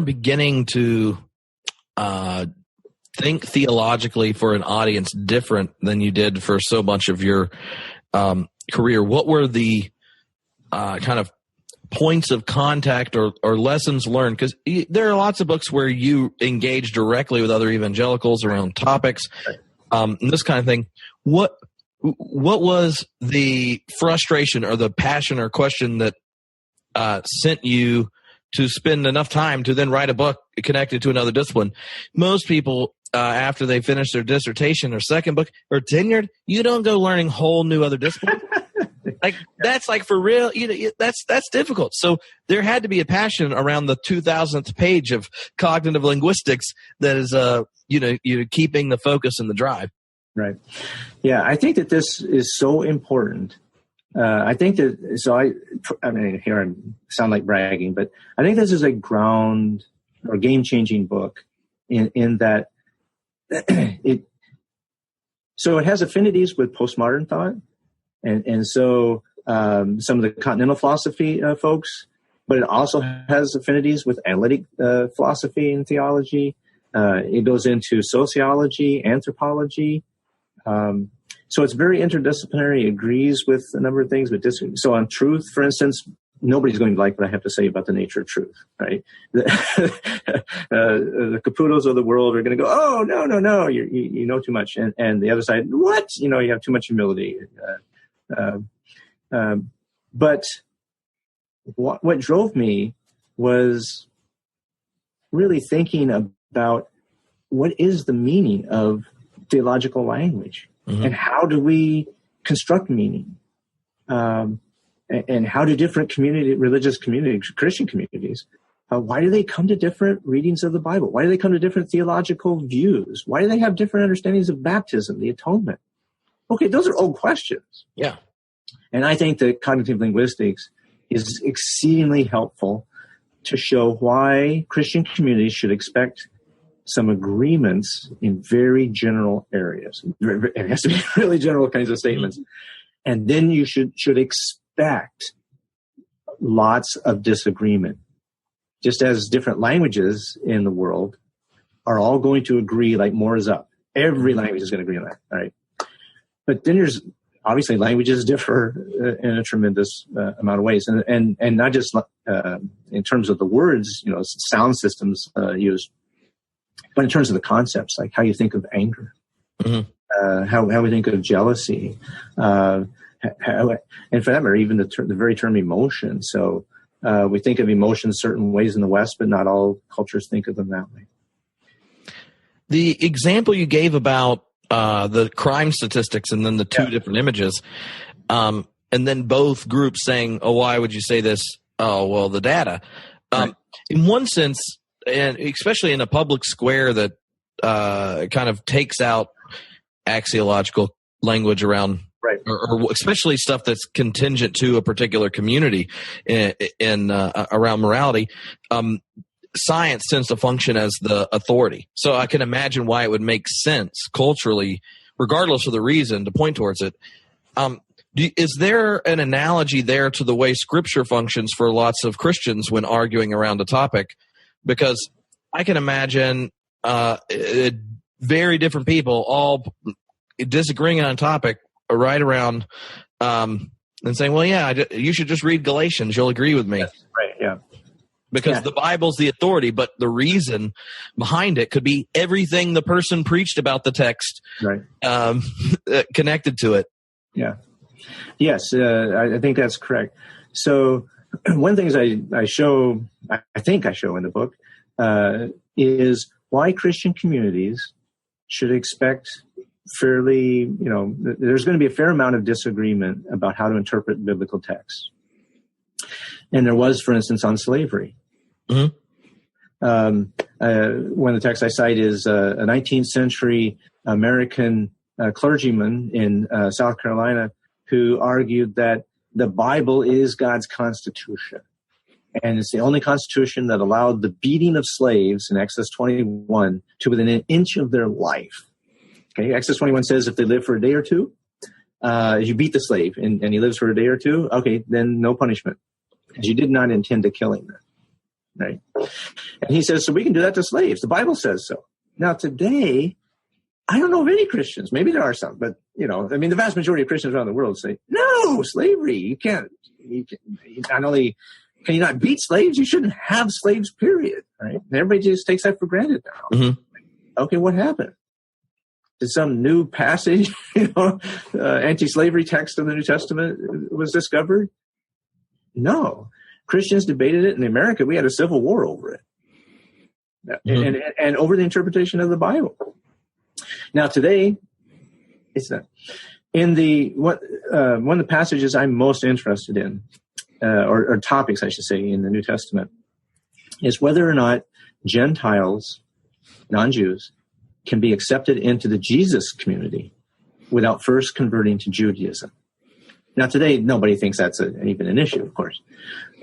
beginning to think theologically for an audience different than you did for so much of your career, what were the kind of points of contact or lessons learned? Because there are lots of books where you engage directly with other evangelicals around topics, and this kind of thing. What was the frustration or the passion or question that sent you to spend enough time to then write a book connected to another discipline? Most people, after they finish their dissertation or second book or tenured, you don't go learning whole new other disciplines. Like that's like for real, that's difficult. So there had to be a passion around the 2000th page of cognitive linguistics that is, you're keeping the focus and the drive. Right. Yeah, I think that this is so important. I think that, I mean, here I sound like bragging, but I think this is a ground or game-changing book in that it has affinities with postmodern thought. And so some of the continental philosophy folks, but it also has affinities with analytic philosophy and theology. It goes into sociology, anthropology. So it's very interdisciplinary. It agrees with a number of things, but so on truth, for instance, nobody's going to like what I have to say about the nature of truth, right? The Caputos of the world are going to go, oh, no, you know too much. And the other side, what? You have too much humility. But what drove me was really thinking about what is the meaning of theological language, mm-hmm. and how do we construct meaning, and how do different religious communities, Christian communities, why do they come to different readings of the Bible? Why do they come to different theological views? Why do they have different understandings of baptism, the atonement? Okay, those are old questions. Yeah. And I think that cognitive linguistics is exceedingly helpful to show why Christian communities should expect some agreements in very general areas. It has to be really general kinds of statements. And then you should expect lots of disagreement. Just as different languages in the world are all going to agree, like more is up. Every language is going to agree on that, all right? But then there's obviously languages differ in a tremendous amount of ways, and not just in terms of the words, sound systems used, but in terms of the concepts, like how you think of anger, mm-hmm. How we think of jealousy, and for that matter, even the very term emotion. So we think of emotions certain ways in the West, but not all cultures think of them that way. The example you gave about the crime statistics and then the two different images, and then both groups saying, oh, why would you say this? Oh, well, the data. Right. In one sense, and especially in a public square that kind of takes out axiological language around, right, or especially stuff that's contingent to a particular community in around morality, science tends to function as the authority. So I can imagine why it would make sense culturally, regardless of the reason, to point towards it. Is there an analogy there to the way Scripture functions for lots of Christians when arguing around a topic? Because I can imagine very different people all disagreeing on a topic right around and saying, well, yeah, you should just read Galatians. You'll agree with me. Yes, right, yeah. Because the Bible's the authority, but the reason behind it could be everything the person preached about the text, right, connected to it. Yeah. Yes, I think that's correct. So one of the things I think I show in the book, is why Christian communities should expect fairly, there's going to be a fair amount of disagreement about how to interpret biblical texts. And there was, for instance, on slavery. Mm-hmm. One of the texts I cite is a 19th century American clergyman in South Carolina who argued that the Bible is God's constitution. And it's the only constitution that allowed the beating of slaves in Exodus 21 to within an inch of their life. Okay, Exodus 21 says if they live for a day or two, you beat the slave and he lives for a day or two, okay, then no punishment. Because you did not intend to kill him. Right? And he says, so we can do that to slaves. The Bible says so. Now today, I don't know of any Christians, maybe there are some, but the vast majority of Christians around the world say, no, slavery, you can't not only can you not beat slaves, you shouldn't have slaves, period. Right? And everybody just takes that for granted now. Mm-hmm. Okay, what happened? Did some new passage, anti-slavery text in the New Testament was discovered? No. Christians debated it in America. We had a civil war over it. Mm-hmm. And over the interpretation of the Bible. Now today, it's not. In one of the passages I'm most interested in, or topics, I should say, in the New Testament, is whether or not Gentiles, non-Jews, can be accepted into the Jesus community without first converting to Judaism. Now, today, nobody thinks that's even an issue, of course.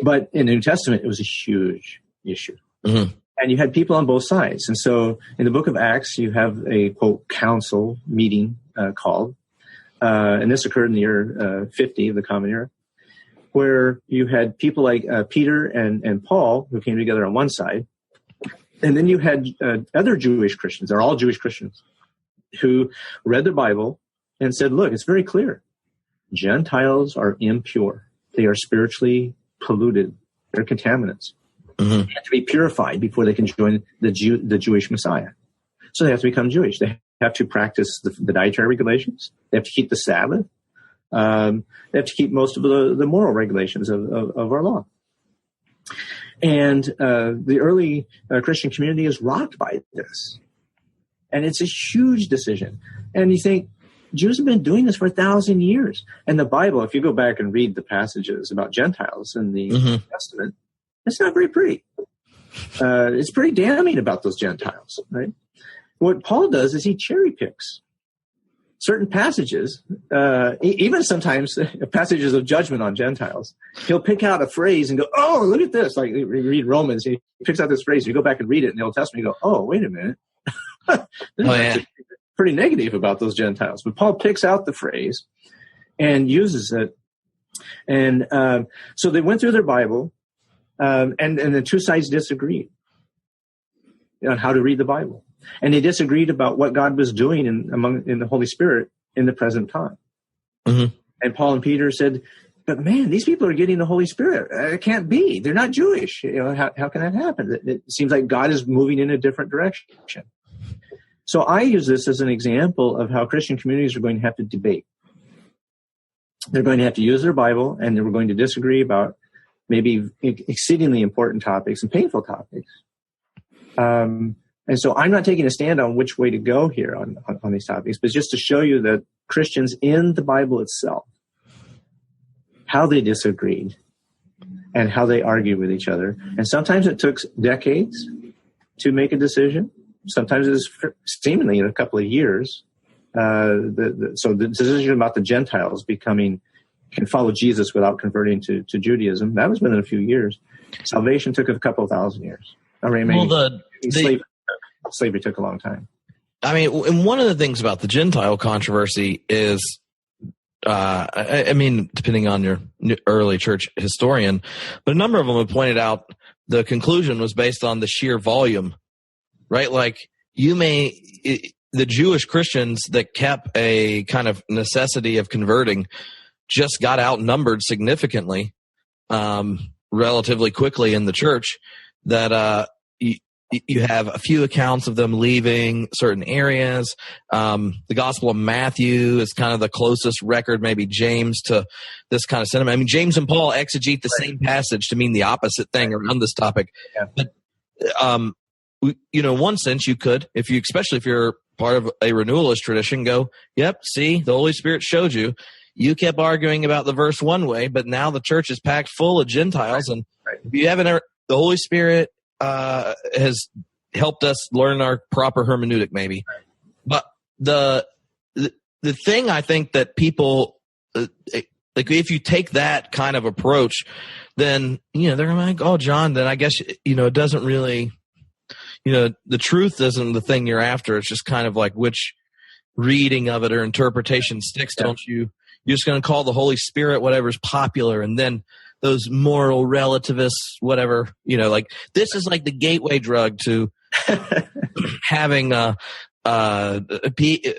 But in the New Testament, it was a huge issue. Mm-hmm. And you had people on both sides. And so in the book of Acts, you have a, quote, council meeting called. And this occurred in the year 50 of the Common Era, where you had people like Peter and Paul who came together on one side. And then you had other Jewish Christians, they're all Jewish Christians, who read the Bible and said, look, it's very clear. Gentiles are impure. They are spiritually polluted. They're contaminants. Mm-hmm. They have to be purified before they can join the Jewish Messiah. So they have to become Jewish. They have to practice the dietary regulations. They have to keep the Sabbath. They have to keep most of the moral regulations of our law. And the early Christian community is rocked by this. And it's a huge decision. And you think, Jews have been doing this for 1,000 years. And the Bible, if you go back and read the passages about Gentiles in the New Testament, it's not very pretty. It's pretty damning about those Gentiles, right? What Paul does is he cherry picks certain passages, even sometimes passages of judgment on Gentiles. He'll pick out a phrase and go, oh, look at this. Like you read Romans, he picks out this phrase. You go back and read it in the Old Testament, you go, oh, wait a minute. Pretty negative about those Gentiles. But Paul picks out the phrase and uses it. And so they went through their Bible, and the two sides disagreed on how to read the Bible. And they disagreed about what God was doing in the Holy Spirit in the present time. Mm-hmm. And Paul and Peter said, but man, these people are getting the Holy Spirit. It can't be. They're not Jewish. How can that happen? It seems like God is moving in a different direction. So I use this as an example of how Christian communities are going to have to debate. They're going to have to use their Bible, and they're going to disagree about maybe exceedingly important topics and painful topics. And so I'm not taking a stand on which way to go here on these topics, but just to show you that Christians in the Bible itself, how they disagreed and how they argued with each other. And sometimes it took decades to make a decision. Sometimes it is seemingly in a couple of years. So the decision about the Gentiles can follow Jesus without converting to Judaism, that was within a few years. Salvation took a couple of thousand years. Slavery took a long time. I mean, and one of the things about the Gentile controversy is, I mean, depending on your early church historian, but a number of them have pointed out the conclusion was based on the sheer volume, right? Like the Jewish Christians that kept a kind of necessity of converting just got outnumbered significantly, relatively quickly in the church, that you have a few accounts of them leaving certain areas. The Gospel of Matthew is kind of the closest record, maybe James, to this kind of sentiment. I mean, James and Paul exegete the same passage to mean the opposite thing around this topic. Yeah. But, in one sense, you could, especially if you're part of a renewalist tradition, go, yep, see, the Holy Spirit showed you. You kept arguing about the verse one way, but now the church is packed full of Gentiles. And if you haven't ever, the Holy Spirit has helped us learn our proper hermeneutic, maybe. But the thing I think that people, like if you take that kind of approach, then, they're going to be like, oh, John, then I guess, it doesn't really, the truth isn't the thing you're after. It's just kind of like which reading of it or interpretation sticks, don't you? You're just going to call the Holy Spirit whatever's popular, and then those moral relativists, whatever, like this is like the gateway drug to having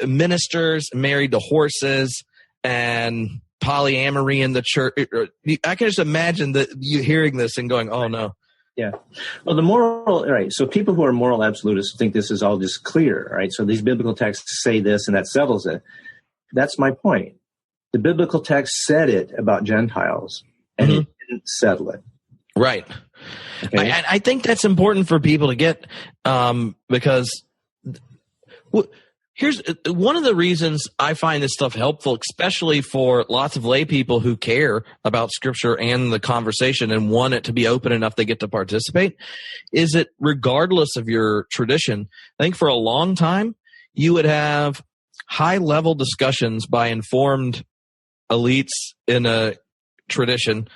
ministers married to horses and polyamory in the church. I can just imagine that you hearing this and going, oh no. Yeah. Well, right. So people who are moral absolutists think this is all just clear, right? So these biblical texts say this and that settles it. That's my point. The biblical text said it about Gentiles and it didn't settle it. Right. Okay. I think that's important for people to get, because here's one of the reasons I find this stuff helpful, especially for lots of lay people who care about Scripture and the conversation and want it to be open enough they get to participate, is that regardless of your tradition, I think for a long time you would have high-level discussions by informed elites in a tradition,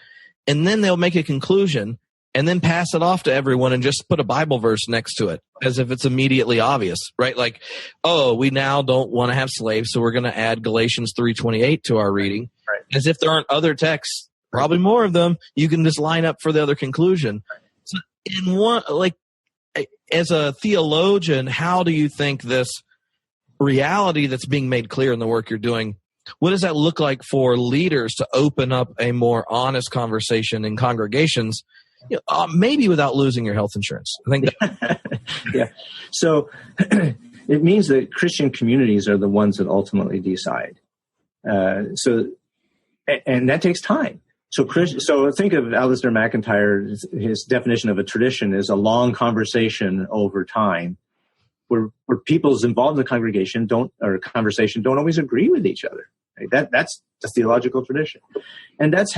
and then they'll make a conclusion and then pass it off to everyone and just put a Bible verse next to it as if it's immediately obvious, right? Like, oh, we now don't want to have slaves, so we're going to add Galatians 3:28 to our reading. Right. As if there aren't other texts, probably more of them, you can just line up for the other conclusion. So in one, like, as a theologian, how do you think this reality that's being made clear in the work you're doing, what does that look like for leaders to open up a more honest conversation in congregations, maybe without losing your health insurance? I think that. Yeah. So it means that Christian communities are the ones that ultimately decide. And that takes time. So think of Alistair McIntyre, his definition of a tradition is a long conversation over time where people's involved in the congregation don't always agree with each other. Right? That's a theological tradition. And that's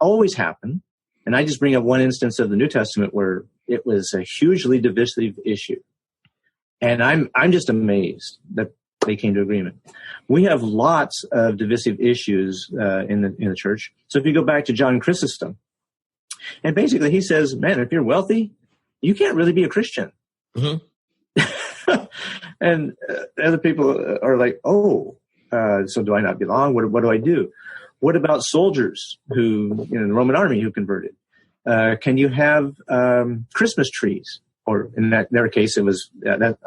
always happened. And I just bring up one instance of the New Testament where it was a hugely divisive issue. And I'm just amazed that they came to agreement. We have lots of divisive issues in the church. So if you go back to John Chrysostom, and basically he says, man, if you're wealthy, you can't really be a Christian. Mm-hmm. And other people are like, oh, so do I not belong? What do I do? What about soldiers who, in the Roman army who converted? Can you have Christmas trees? Or in their case, it was,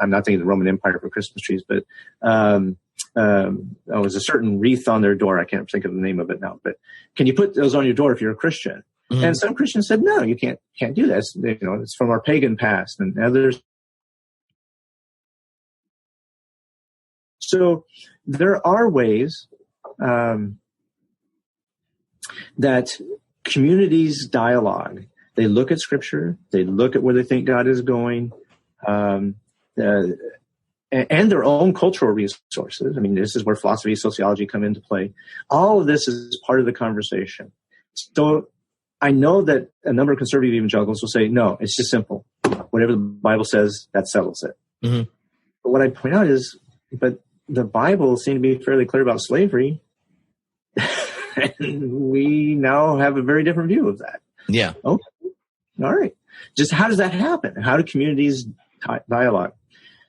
I'm not thinking the Roman Empire for Christmas trees, but it was a certain wreath on their door. I can't think of the name of it now. But can you put those on your door if you're a Christian? Mm-hmm. And some Christians said, no, you can't do that. It's from our pagan past. And others. So there are ways that communities dialogue. They look at Scripture. They look at where they think God is going, and their own cultural resources. I mean, this is where philosophy, sociology come into play. All of this is part of the conversation. So I know that a number of conservative evangelicals will say, no, it's just simple. Whatever the Bible says, that settles it. Mm-hmm. But what I point out is, but the Bible seemed to be fairly clear about slavery. And we now have a very different view of that. Yeah. Okay. All right. Just how does that happen? How do communities dialogue?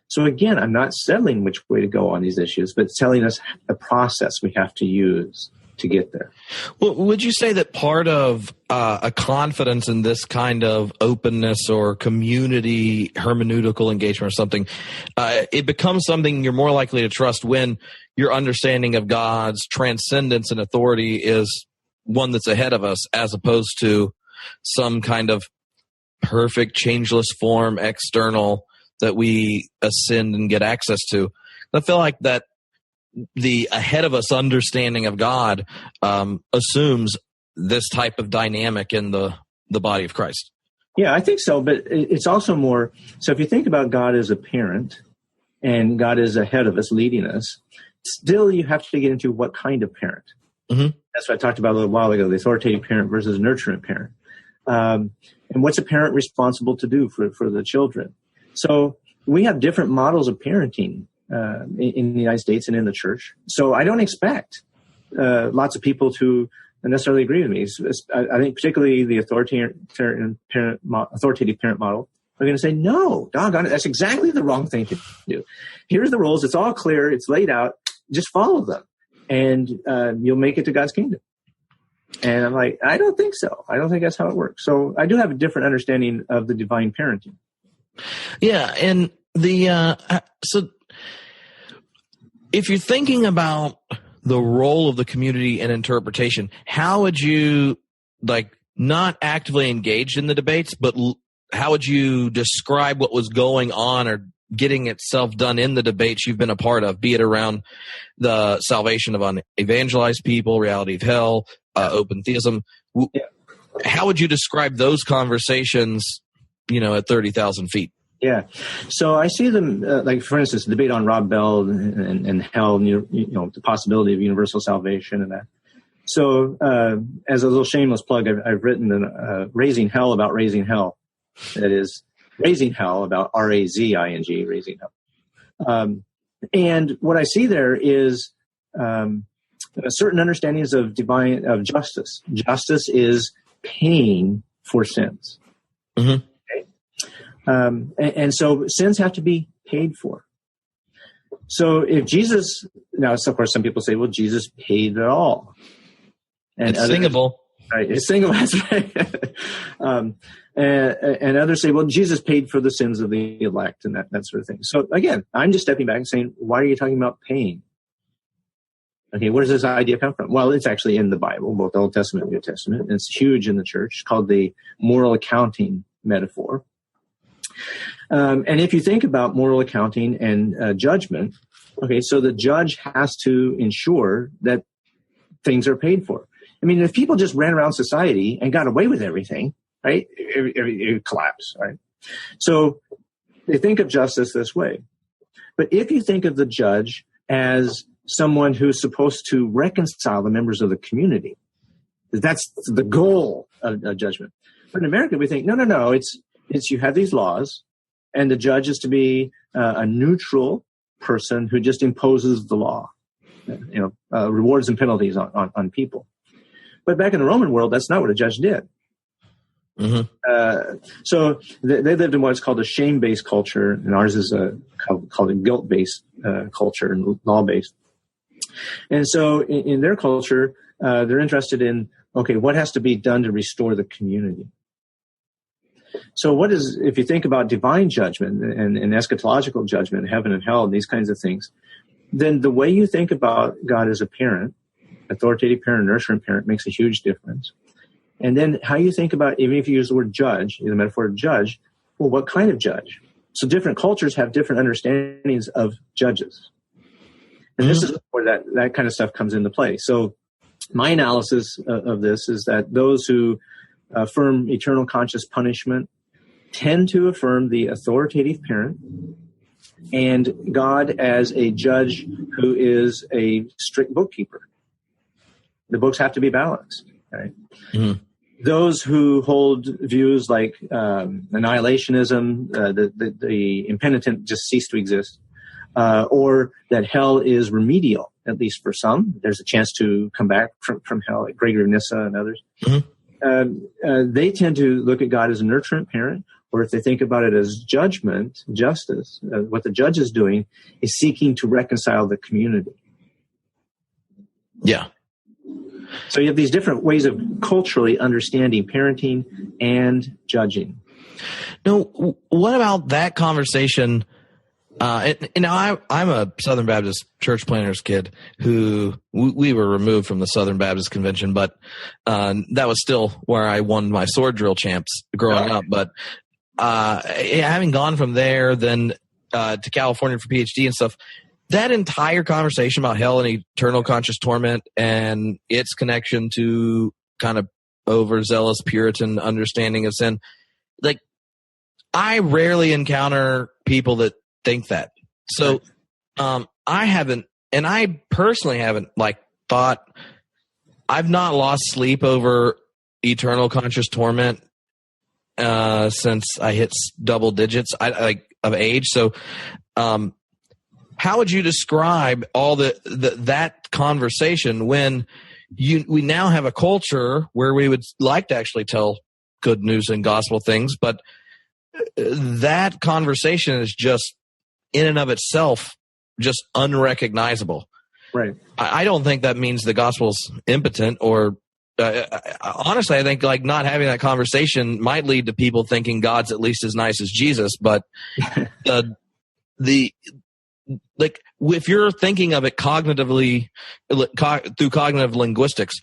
So again, I'm not settling which way to go on these issues, but telling us the process we have to use to get there. Well, would you say that part of a confidence in this kind of openness or community hermeneutical engagement or something, it becomes something you're more likely to trust when your understanding of God's transcendence and authority is one that's ahead of us, as opposed to some kind of perfect, changeless form, external, that we ascend and get access to? I feel like that the ahead of us understanding of God assumes this type of dynamic in the body of Christ. Yeah, I think so, but it's also more, so if you think about God as a parent and God is ahead of us, leading us, still you have to get into what kind of parent. Mm-hmm. That's what I talked about a little while ago, the authoritative parent versus nurturing parent. And what's a parent responsible to do for the children? So we have different models of parenting in the United States and in the church. So I don't expect lots of people to necessarily agree with me. I think particularly the authoritative parent model are going to say, no, doggone it, that's exactly the wrong thing to do. Here's the rules. It's all clear. It's laid out. Just follow them, and you'll make it to God's kingdom. And I'm like, I don't think so. I don't think that's how it works. So I do have a different understanding of the divine parenting. Yeah, and so if you're thinking about the role of the community in interpretation, how would you, not actively engaged in the debates, but how would you describe what was going on or getting itself done in the debates you've been a part of, be it around the salvation of unevangelized people, reality of hell, open theism? Yeah. How would you describe those conversations, at 30,000 feet? Yeah. So I see them, for instance, the debate on Rob Bell and hell, and, the possibility of universal salvation and that. So as a little shameless plug, I've written Raising Hell about raising hell. That is, Raising Hell about R-A-Z-I-N-G, raising hell. And what I see there is certain understandings of justice. Justice is paying for sins. Mm-hmm. And so sins have to be paid for. So if Jesus, now of course some people say, well, Jesus paid it all. And it's singable. Right, it's singable, that's right. And others say, well, Jesus paid for the sins of the elect and that sort of thing. So again, I'm just stepping back and saying, why are you talking about paying? Okay, where does this idea come from? Well, it's actually in the Bible, both the Old Testament and New Testament. And it's huge in the church. It's called the moral accounting metaphor. And if you think about moral accounting and judgment, okay, so the judge has to ensure that things are paid for. I mean, if people just ran around society and got away with everything, right, it would collapse, right? So they think of justice this way. But if you think of the judge as someone who's supposed to reconcile the members of the community, that's the goal of judgment. But in America, we think, no, it's you have these laws, and the judge is to be a neutral person who just imposes the law, rewards and penalties on people. But back in the Roman world, that's not what a judge did. Mm-hmm. So they lived in what's called a shame-based culture, and ours is called a guilt-based culture and law-based. And so in their culture, they're interested in, okay, what has to be done to restore the community? So if you think about divine judgment and eschatological judgment, heaven and hell, and these kinds of things, then the way you think about God as a parent, authoritative parent, nurturing parent, makes a huge difference. And then how you think about, even if you use the word judge, the metaphor of judge, well, what kind of judge? So different cultures have different understandings of judges. And this is where that kind of stuff comes into play. So my analysis of this is that those who affirm eternal conscious punishment tend to affirm the authoritative parent and God as a judge who is a strict bookkeeper. The books have to be balanced, right? Mm-hmm. Those who hold views like annihilationism, the impenitent just cease to exist, or that hell is remedial, at least for some. There's a chance to come back from hell, like Gregory of Nyssa and others. Mm-hmm. they tend to look at God as a nurturant parent, or if they think about it as judgment, justice, what the judge is doing is seeking to reconcile the community. Yeah. So you have these different ways of culturally understanding parenting and judging. No, what about that conversation? I'm a Southern Baptist church planters kid who we were removed from the Southern Baptist Convention, but that was still where I won my sword drill champs growing up. But having gone from there then to California for PhD and stuff, that entire conversation about hell and eternal conscious torment and its connection to kind of overzealous Puritan understanding of sin, like I rarely encounter people that think that. So I haven't, and I personally haven't thought, I've not lost sleep over eternal conscious torment since I hit double digits of age. So how would you describe all that conversation when we now have a culture where we would like to actually tell good news and gospel things, but that conversation is just in and of itself just unrecognizable. Right. I don't think that means the gospel's impotent, or honestly, I think not having that conversation might lead to people thinking God's at least as nice as Jesus. But if you're thinking of it cognitively through cognitive linguistics,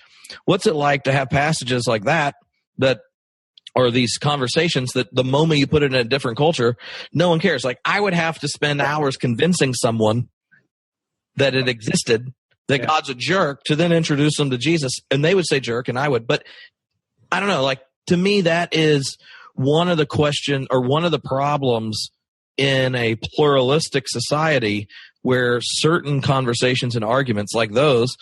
what's it like to have passages like that or these conversations that the moment you put it in a different culture, no one cares? Like I would have to spend hours convincing someone that it existed, that God's a jerk, to then introduce them to Jesus, and they would say jerk, and I would. But I don't know. To me, that is one of the problems in a pluralistic society where certain conversations and arguments like those,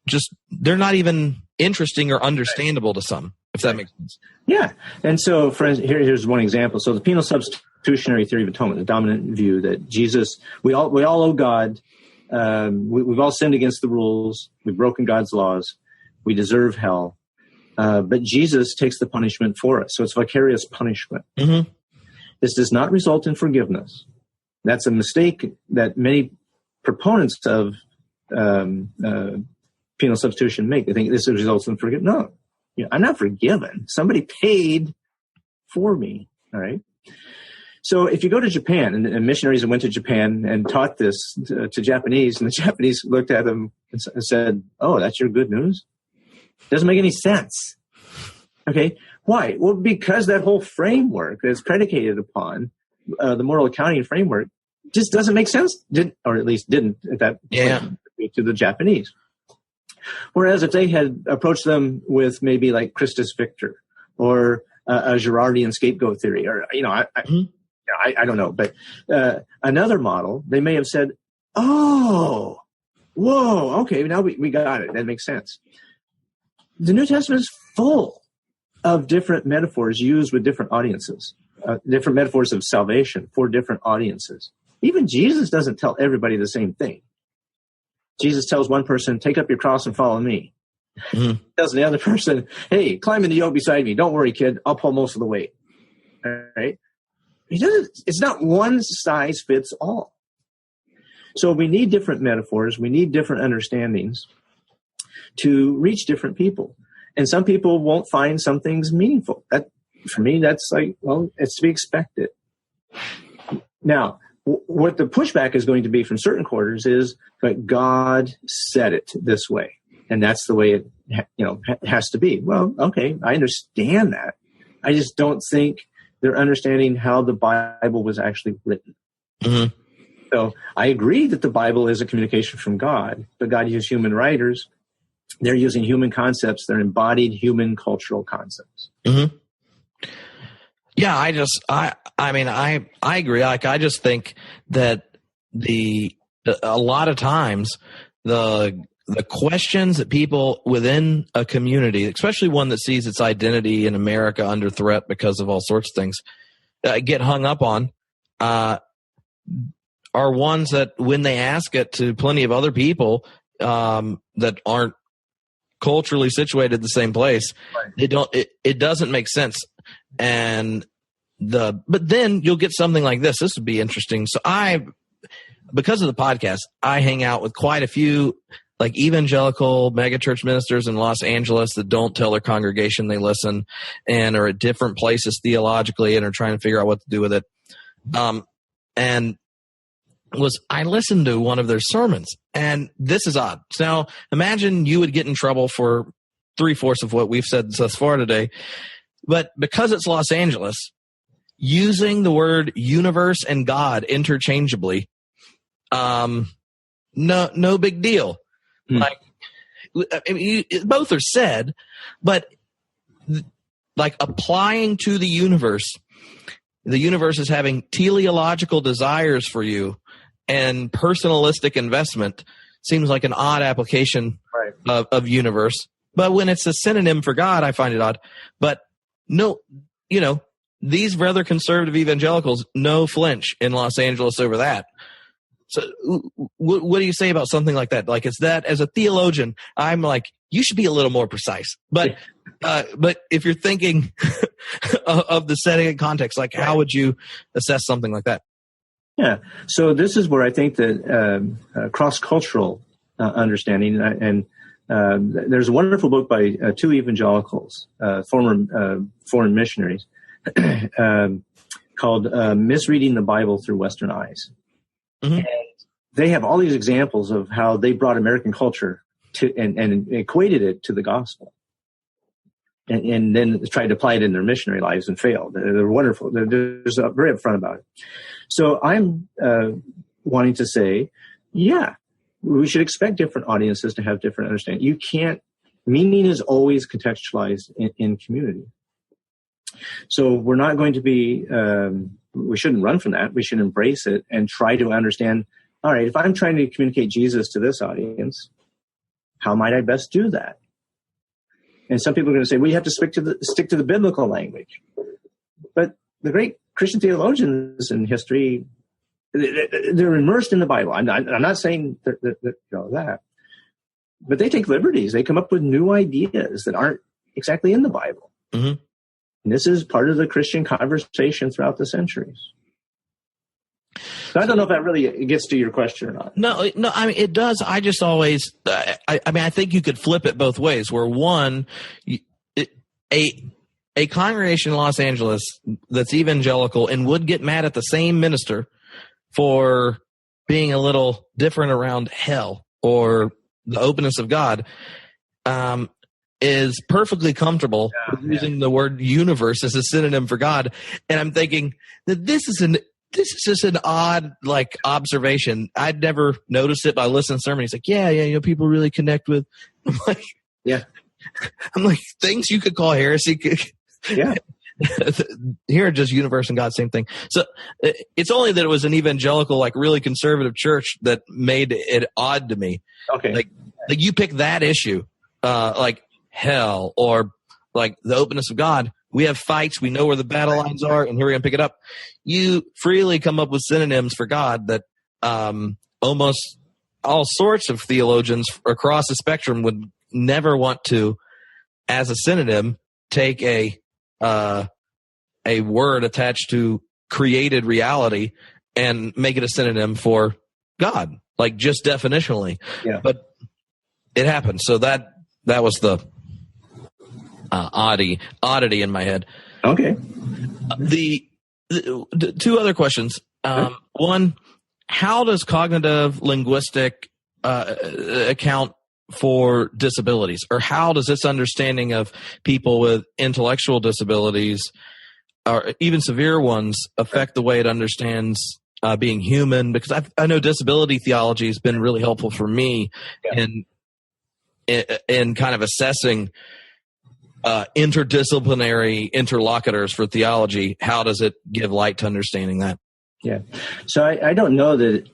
just they're not even interesting or understandable to some, if that makes sense. Yeah. And so, friends, here's one example. So the penal substitutionary theory of atonement, the dominant view that Jesus, we all owe God. We've all sinned against the rules. We've broken God's laws. We deserve hell. But Jesus takes the punishment for us. So it's vicarious punishment. Mm-hmm. This does not result in forgiveness. That's a mistake that many proponents of penal substitution make. They think this results in forgiveness. No, I'm not forgiven. Somebody paid for me. All right. So if you go to Japan, and missionaries went to Japan and taught this to Japanese, and the Japanese looked at them and said, "Oh, that's your good news? Doesn't make any sense." Okay. Why? Well, because that whole framework that's predicated upon the moral accounting framework just doesn't make sense, or at least didn't at that point to the Japanese. Whereas if they had approached them with maybe like Christus Victor or a Girardian scapegoat theory, or, I don't know, but another model, they may have said, "Oh, whoa, okay, now we got it. That makes sense." The New Testament is full of different metaphors used with different audiences, different metaphors of salvation for different audiences. Even Jesus doesn't tell everybody the same thing. Jesus tells one person, "Take up your cross and follow me." Mm-hmm. Tells the other person, "Hey, climb in the yoke beside me. Don't worry, kid. I'll pull most of the weight." All right? It's not one size fits all. So we need different metaphors. We need different understandings to reach different people. And some people won't find some things meaningful. For me, that's it's to be expected. Now, what the pushback is going to be from certain quarters is that God said it this way, and that's the way it has to be. Well, okay, I understand that. I just don't think they're understanding how the Bible was actually written. Mm-hmm. So I agree that the Bible is a communication from God, but God used human writers. They're using human concepts. They're embodied human cultural concepts. Mm-hmm. Yeah, I agree. I just think that a lot of times the questions that people within a community, especially one that sees its identity in America under threat because of all sorts of things, get hung up on, are ones that when they ask it to plenty of other people that aren't culturally situated the same place. Right. It doesn't make sense. And but then you'll get something like this. This would be interesting. So because of the podcast, I hang out with quite a few like evangelical megachurch ministers in Los Angeles that don't tell their congregation they listen and are at different places theologically and are trying to figure out what to do with it. And I listened to one of their sermons, and this is odd. So now imagine you would get in trouble for 3/4 of what we've said thus far today, but because it's Los Angeles, using the word universe and God interchangeably, no big deal. Like, I mean, both are said, but like applying to the universe is having teleological desires for you, and personalistic investment seems like an odd application of universe. But when it's a synonym for God, I find it odd. But no, these rather conservative evangelicals, no flinch in Los Angeles over that. So what do you say about something like that? Like, is that, as a theologian, I'm like, you should be a little more precise. But if you're thinking of the setting and context, like how would you assess something like that? Yeah. So this is where I think that cross-cultural understanding, and there's a wonderful book by two evangelicals, former foreign missionaries, called Misreading the Bible Through Western Eyes. Mm-hmm. And they have all these examples of how they brought American culture to and equated it to the gospel, and then tried to apply it in their missionary lives and failed. They're wonderful. They're very upfront about it. So I'm wanting to say, yeah, we should expect different audiences to have different understanding. Meaning is always contextualized in community. So we're not going to be, we shouldn't run from that. We should embrace it and try to understand, all right, if I'm trying to communicate Jesus to this audience, how might I best do that? And some people are going to say, well, you have to stick to the biblical language. But the great Christian theologians in history, they're immersed in the Bible. I'm not saying that, but they take liberties. They come up with new ideas that aren't exactly in the Bible. Mm-hmm. And this is part of the Christian conversation throughout the centuries. So I don't know if that really gets to your question or not. No, I mean, it does. I just always, I think you could flip it both ways, where one, a congregation in Los Angeles that's evangelical and would get mad at the same minister for being a little different around hell or the openness of God, is perfectly comfortable with using the word universe as a synonym for God. And I'm thinking that this is just an odd, like, observation. I'd never noticed it, but I listened to the sermon. He's like, yeah, people really connect with. I'm like, things you could call heresy. Yeah. Here, just universe and God, same thing. So it's only that it was an evangelical, like, really conservative church that made it odd to me. Okay. Like you pick that issue, like hell or like the openness of God. We have fights. We know where the battle lines are, and here we're going to pick it up. You freely come up with synonyms for God that almost all sorts of theologians across the spectrum would never want to, as a synonym, take a word attached to created reality and make it a synonym for God, like just definitionally. Yeah. But it happened. So that was the oddity in my head. Okay. The two other questions. One, how does cognitive linguistic account for disabilities, or how does this understanding of people with intellectual disabilities, or even severe ones, affect the way it understands being human? Because I know disability theology has been really helpful for me in kind of assessing interdisciplinary interlocutors for theology. How does it give light to understanding that? Yeah. So I don't know that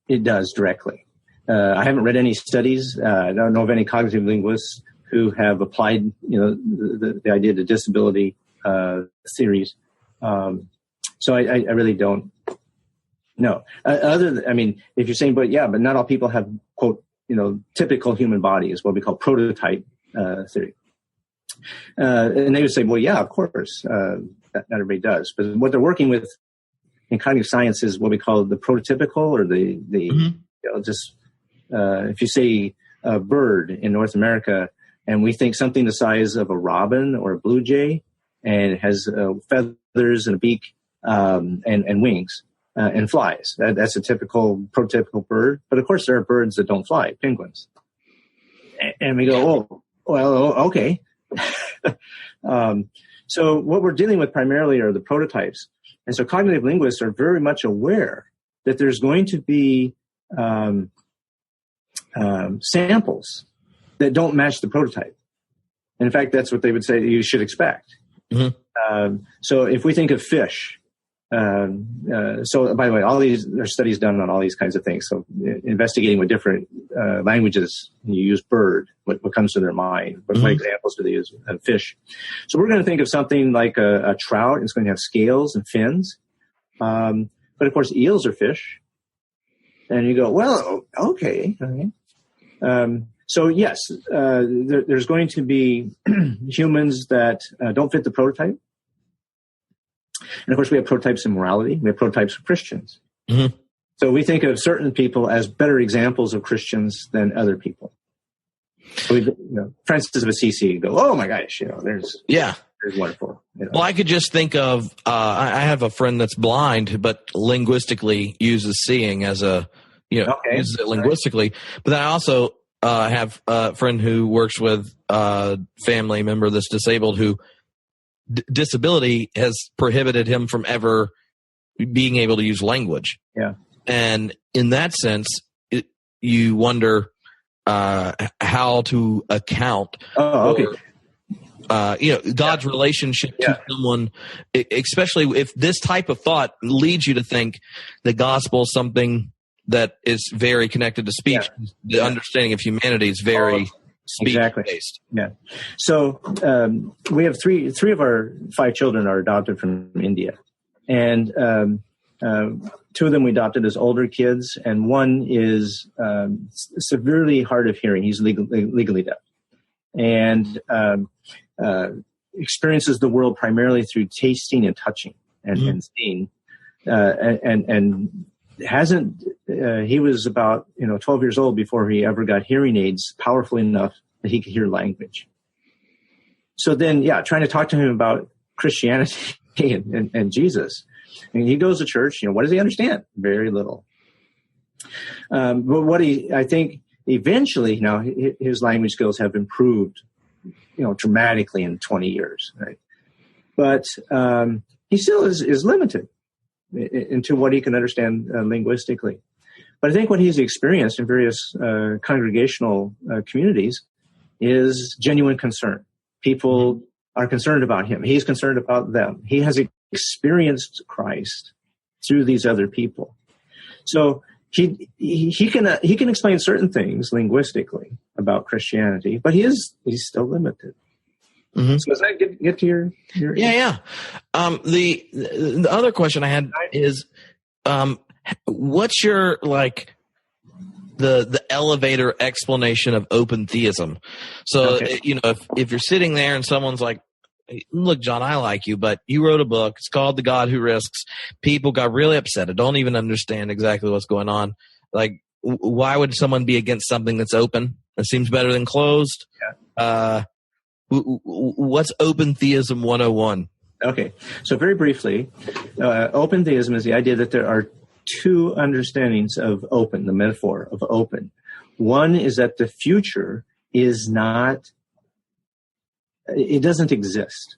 it does directly. I haven't read any studies. I don't know of any cognitive linguists who have applied, the idea to disability theories. So I really don't know. If you're saying, but not all people have, quote, typical human body is what we call prototype theory. And they would say, well, yeah, of course, not everybody does. But what they're working with in cognitive science is what we call the prototypical, or if you say a bird in North America, and we think something the size of a robin or a blue jay, and it has feathers and a beak and wings and flies. That's a typical prototypical bird. But of course, there are birds that don't fly, penguins. And we go, oh, well, okay. So what we're dealing with primarily are the prototypes. And so cognitive linguists are very much aware that there's going to be samples that don't match the prototype. And in fact, that's what they would say you should expect. Mm-hmm. So if we think of fish, so by the way, there are studies done on all these kinds of things. So investigating what different languages you use bird, what comes to their mind, what examples do they use of fish. So we're going to think of something like a trout. It's going to have scales and fins. But of course, eels are fish. And you go, well, okay. So yes, there's going to be humans that don't fit the prototype. And of course, we have prototypes in morality. We have prototypes of Christians. Mm-hmm. So we think of certain people as better examples of Christians than other people. So Francis of Assisi, go, oh my gosh, there's wonderful. Well, I could just think of, I have a friend that's blind, but linguistically uses seeing as uses it linguistically. Right. But then I also have a friend who works with a family member that's disabled who disability has prohibited him from ever being able to use language. Yeah. And in that sense, you wonder how to account for God's relationship to someone, especially if this type of thought leads you to think the gospel is something that is very connected to speech. The understanding of humanity is very speech-based. Yeah. So we have three of our 5 children are adopted from India. And 2 of them we adopted as older kids, and one is severely hard of hearing. He's legally deaf. And experiences the world primarily through tasting and touching and seeing. And hasn't he was about 12 years old before he ever got hearing aids powerful enough that he could hear language. So then trying to talk to him about Christianity and Jesus, and he goes to church, what does he understand? Very little. But what I think eventually now his language skills have improved dramatically in 20 years, right? But he still is limited into what he can understand linguistically. But I think what he's experienced in various congregational communities is genuine concern. People are concerned about him. He's concerned about them. He has experienced Christ through these other people. So he can explain certain things linguistically about Christianity, but he's still limited. Mm-hmm. So does that get to your Yeah. The other question I had is, what's your the elevator explanation of open theism? So if you're sitting there and someone's like, look, John, I like you, but you wrote a book. It's called The God Who Risks. People got really upset. I don't even understand exactly what's going on. Why would someone be against something that's open? It seems better than closed. Yeah. What's open theism 101? Okay. So very briefly, open theism is the idea that there are 2 understandings of open, the metaphor of open. One is that the future is not, it doesn't exist.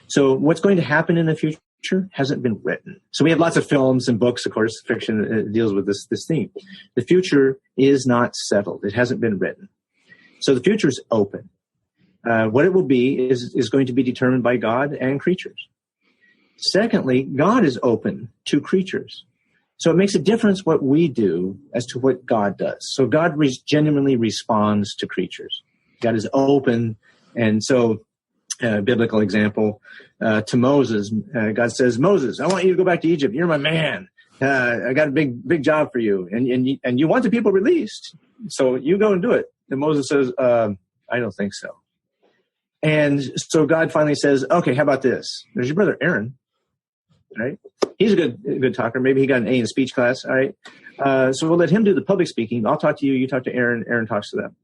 So what's going to happen in the future hasn't been written. So we have lots of films and books, of course, fiction deals with this theme. The future is not settled. It hasn't been written. So the future is open. What it will be is going to be determined by God and creatures. Secondly, God is open to creatures. So it makes a difference what we do as to what God does. So God genuinely responds to creatures. God is open. And so, biblical example, to Moses, God says, Moses, I want you to go back to Egypt. You're my man. I got a big job for you, and you want the people released, so you go and do it. And Moses says, I don't think so. And so God finally says, okay, how about this? There's your brother Aaron, right? He's a good talker. Maybe he got an A in speech class, all right? So we'll let him do the public speaking. I'll talk to you. You talk to Aaron. Aaron talks to them.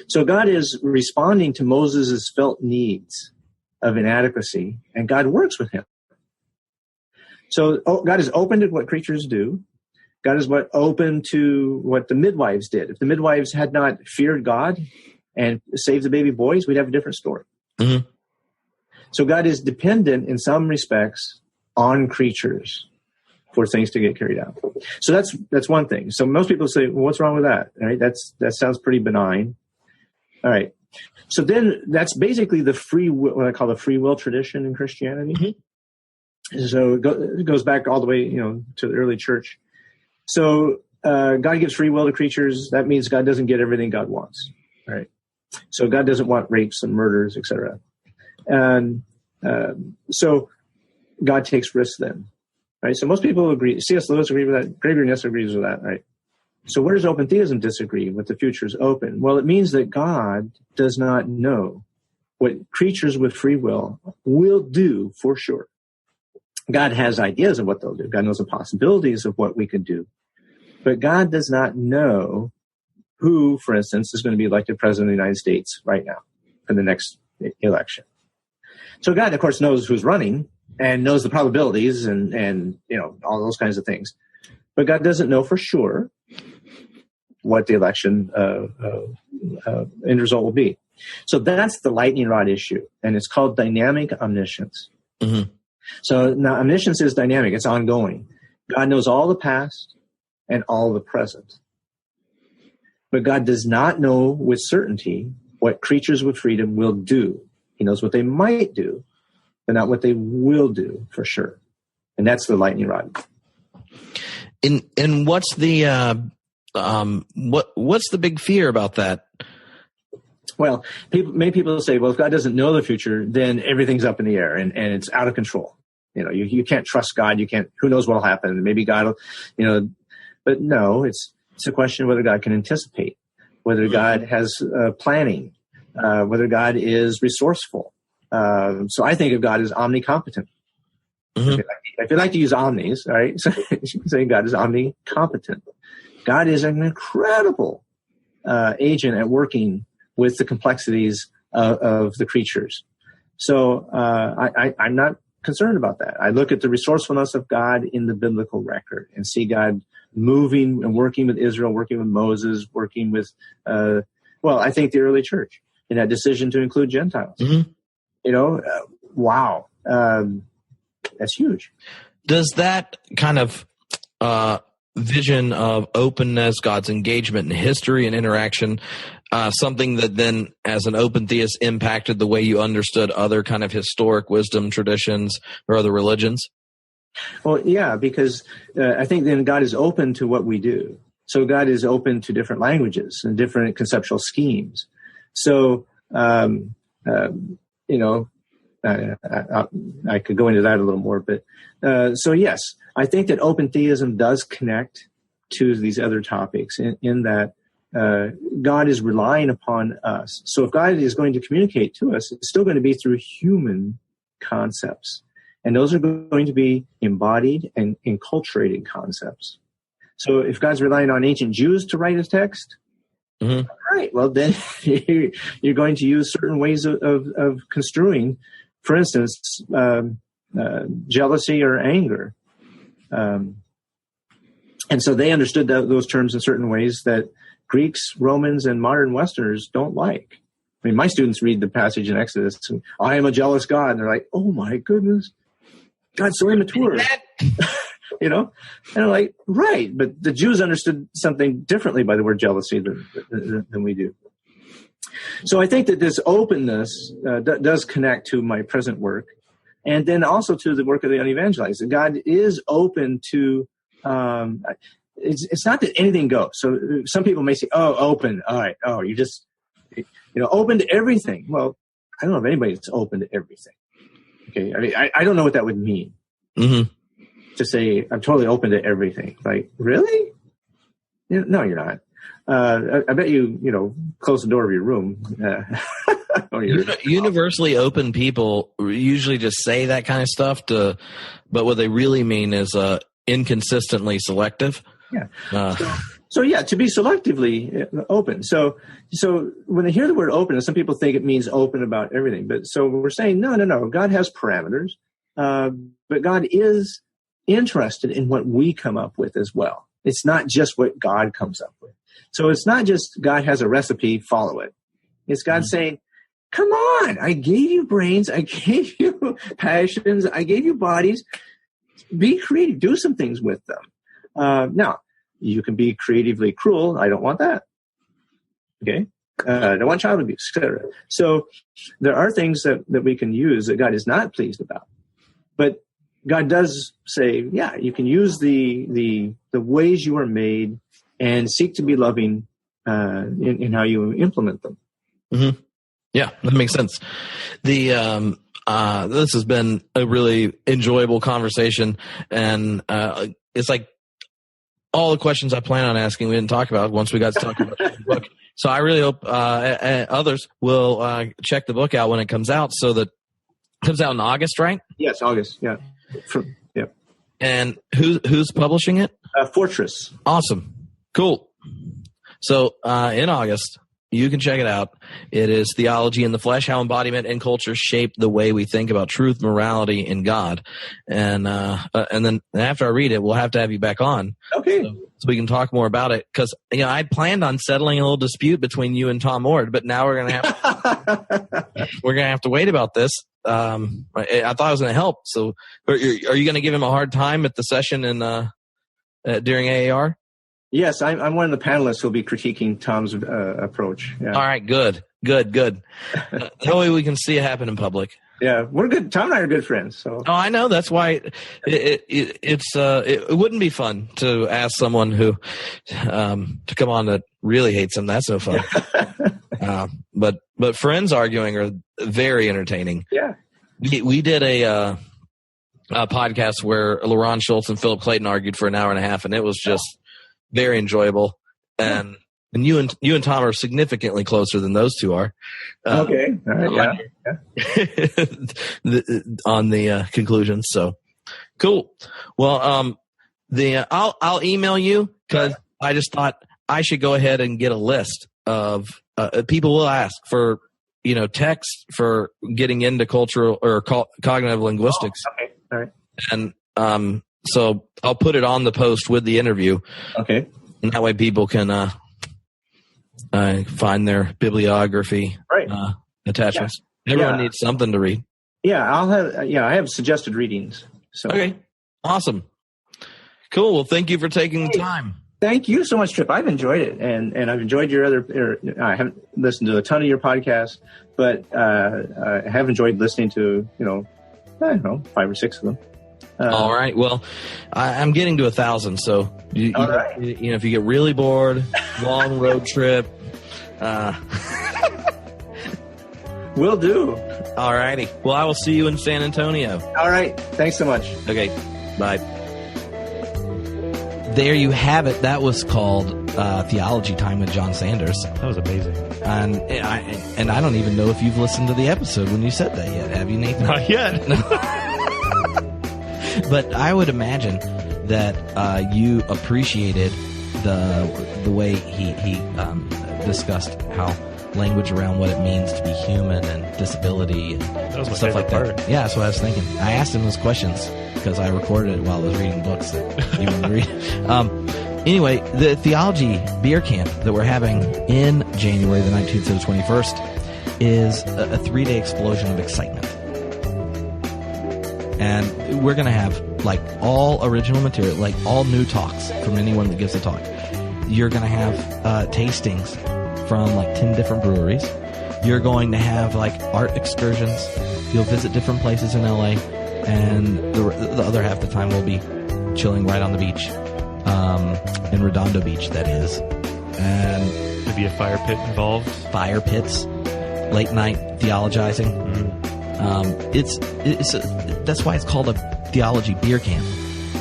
So God is responding to Moses' felt needs of inadequacy, and God works with him. So God is open to what creatures do. God is open to what the midwives did. If the midwives had not feared God and saved the baby boys, we'd have a different story. Mm-hmm. So God is dependent in some respects on creatures for things to get carried out. So that's one thing. So most people say, well, what's wrong with that? All right, that sounds pretty benign. All right. So then that's basically the free will, what I call the free will tradition in Christianity. Mm-hmm. So it goes back all the way, to the early church. So God gives free will to creatures. That means God doesn't get everything God wants. All right. So God doesn't want rapes and murders, etc. And so God takes risks then. Right. So most people agree. C.S. Lewis agrees with that. Xavier Niss agrees with that. Right. So where does open theism disagree with the future is open? Well, it means that God does not know what creatures with free will do for sure. God has ideas of what they'll do. God knows the possibilities of what we could do. But God does not know who, for instance, is going to be elected president of the United States right now in the next election. So God, of course, knows who's running and knows the probabilities and all those kinds of things. But God doesn't know for sure what the election end result will be. So that's the lightning rod issue, and it's called dynamic omniscience. Mm-hmm. So now omniscience is dynamic. It's ongoing. God knows all the past and all the present. But God does not know with certainty what creatures with freedom will do. He knows what they might do, but not what they will do for sure. And that's the lightning rod. And what's the what's the big fear about that? Well, many people say, well, if God doesn't know the future, then everything's up in the air and it's out of control. You can't trust God. You can't, who knows what'll happen. Maybe God will, but no, it's a question of whether God can anticipate, whether God has planning, whether God is resourceful. So I think of God as omnicompetent. Mm-hmm. If you like to use omnis, all right, so saying God is omnicompetent. God is an incredible agent at working with the complexities of the creatures. So I'm not concerned about that. I look at the resourcefulness of God in the biblical record and see God moving and working with Israel, working with Moses, working with, I think the early church in that decision to include Gentiles. Mm-hmm. Wow. That's huge. Does that kind of vision of openness, God's engagement in history and interaction, something that then as an open theist impacted the way you understood other kind of historic wisdom traditions or other religions? Well, yeah, because I think then God is open to what we do. So God is open to different languages and different conceptual schemes. So, I could go into that a little more, but so yes, I think that open theism does connect to these other topics in that God is relying upon us. So if God is going to communicate to us, it's still going to be through human concepts. And those are going to be embodied and enculturated concepts. So if God's relying on ancient Jews to write his text, mm-hmm. All right, well, then you're going to use certain ways of construing, for instance, jealousy or anger. And so they understood those terms in certain ways that Greeks, Romans, and modern Westerners don't like. I mean, my students read the passage in Exodus, and, I am a jealous God. And they're like, oh my goodness, God's so immature. And I'm like, right. But the Jews understood something differently by the word jealousy than we do. So I think that this openness does connect to my present work, and then also to the work of the unevangelized. And God is open to, it's not that anything goes. So some people may say, oh, open. All right. Oh, you just, open to everything. Well, I don't know if anybody that's open to everything. Okay. I mean, I don't know what that would mean. Mm-hmm. to say, I'm totally open to everything. Like, really? No, you're not. I bet you close the door of your room. Universally open people usually just say that kind of stuff but what they really mean is inconsistently selective. Yeah. So yeah, to be selectively open. So when they hear the word open, some people think it means open about everything. But so we're saying, no. God has parameters, but God is interested in what we come up with as well. It's not just what God comes up with. So it's not just God has a recipe, follow it. It's God saying, come on, I gave you brains, I gave you passions, I gave you bodies. Be creative, do some things with them. Now, you can be creatively cruel. I don't want that. Okay? I don't want child abuse, etc. So there are things that we can use that God is not pleased about. But God does say, yeah, you can use the ways you are made and seek to be loving in how you implement them. Mm-hmm. Yeah, that makes sense. This has been a really enjoyable conversation, and it's like all the questions I plan on asking we didn't talk about once we got to talk about the book. So I really hope others will check the book out when it comes out. So that it comes out in August, right? Yes, August. Yeah. Yeah. And who's publishing it? Fortress. Awesome. Cool. So in August, you can check it out. It is Theology in the Flesh, How Embodiment and Culture Shape the Way We Think About Truth, Morality, and God. And then after I read it, we'll have to have you back on. Okay. So we can talk more about it. Because I planned on settling a little dispute between you and Tom Ord, but now we're gonna have to wait about this. I thought it was going to help. So are you going to give him a hard time at the session during AAR? Yes, I'm one of the panelists who'll be critiquing Tom's approach. Yeah. All right, good. That way we can see it happen in public. Yeah, we're good. Tom and I are good friends. So. Oh, I know. That's why it wouldn't be fun to ask someone who to come on that really hates him. That's no fun. But friends arguing are very entertaining. Yeah, we did a podcast where LaRon Schultz and Philip Clayton argued for an hour and a half, and it was just very enjoyable. And you and Tom are significantly closer than those two are. Okay, all right, on the conclusions. So cool. Well, I'll email you because I just thought I should go ahead and get a list of people will ask for text for getting into cultural or cognitive linguistics. Oh, okay, all right. And so I'll put it on the post with the interview. Okay, and that way people can find their bibliography attachments. Yeah. Everyone needs something to read. Yeah, I have suggested readings. So okay, awesome, cool. Well, thank you for taking the time. Thank you so much, Trip. I've enjoyed it, and I've enjoyed your other. I haven't listened to a ton of your podcasts, but I have enjoyed listening to I don't know, 5 or 6 of them. All right. Well, I'm getting to 1,000. So if you get really bored, long road trip, will do. All righty. Well, I will see you in San Antonio. All right. Thanks so much. Okay. Bye. There you have it. That was called Theology Time with John Sanders. That was amazing. And I don't even know if you've listened to the episode when you said that yet. Have you, Nathan? Not yet. But I would imagine that you appreciated the way he discussed how language around what it means to be human and disability and stuff like that. Part. Yeah, that's what I was thinking. I asked him those questions because I recorded it while I was reading books that you want to read. Anyway, the Theology Beer Camp that we're having in January the 19th to the 21st is a 3-day explosion of excitement. And we're going to have all original material, all new talks from anyone that gives a talk. You're going to have tastings from 10 different breweries. You're going to have art excursions. You'll visit different places in LA, and the other half of the time we'll be chilling right on the beach, in Redondo Beach, that is. And maybe a fire pit involved. Fire pits, late night theologizing. That's why it's called a Theology Beer Camp,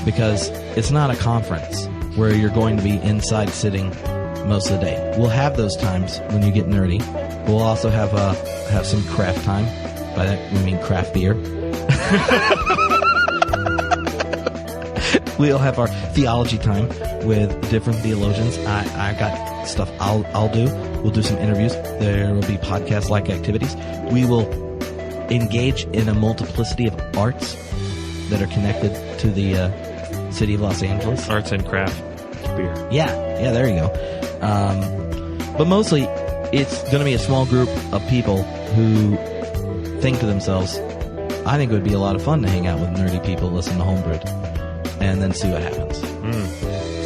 because it's not a conference where you're going to be inside sitting most of the day. We'll have those times when you get nerdy. We'll also have some craft time. By that we mean craft beer. We'll have our theology time with different theologians. I got stuff I'll do. We'll do some interviews. There will be podcast-like activities. We will engage in a multiplicity of arts that are connected to the city of Los Angeles. Arts and craft beer. Yeah, there you go. But mostly, it's going to be a small group of people who think to themselves, I think it would be a lot of fun to hang out with nerdy people, listen to Homebrewed, and then see what happens.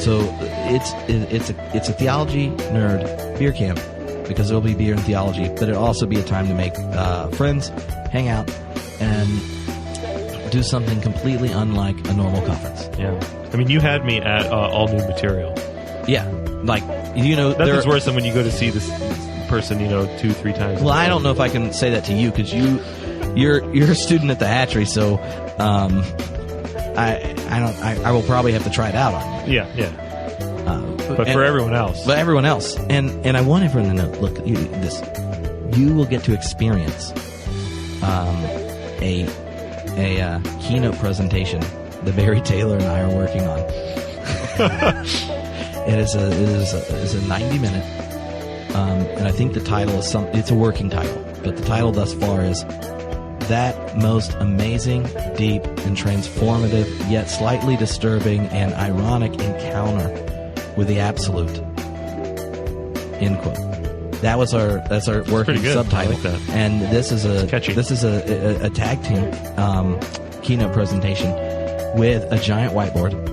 So it's a theology nerd beer camp, because there will be beer and theology, but it'll also be a time to make friends, hang out, and do something completely unlike a normal conference. Yeah. I mean, you had me at all new material. Yeah. Like, you know... Nothing's worse than when you go to see this person, 2-3 times. Well, I don't know if I can say that to you, because you're a student at the hatchery, so I will probably have to try it out on you. Yeah. But for everyone else. But everyone else. And I want everyone to know, look, you will get to experience a keynote presentation that Barry Taylor and I are working on. It is a 90-minute, and I think the title is it's a working title, but the title thus far is That Most Amazing, Deep, and Transformative, Yet Slightly Disturbing and Ironic Encounter with the Absolute. End quote. That's our working subtitle. I like that. And this is a tag team keynote presentation with a giant whiteboard.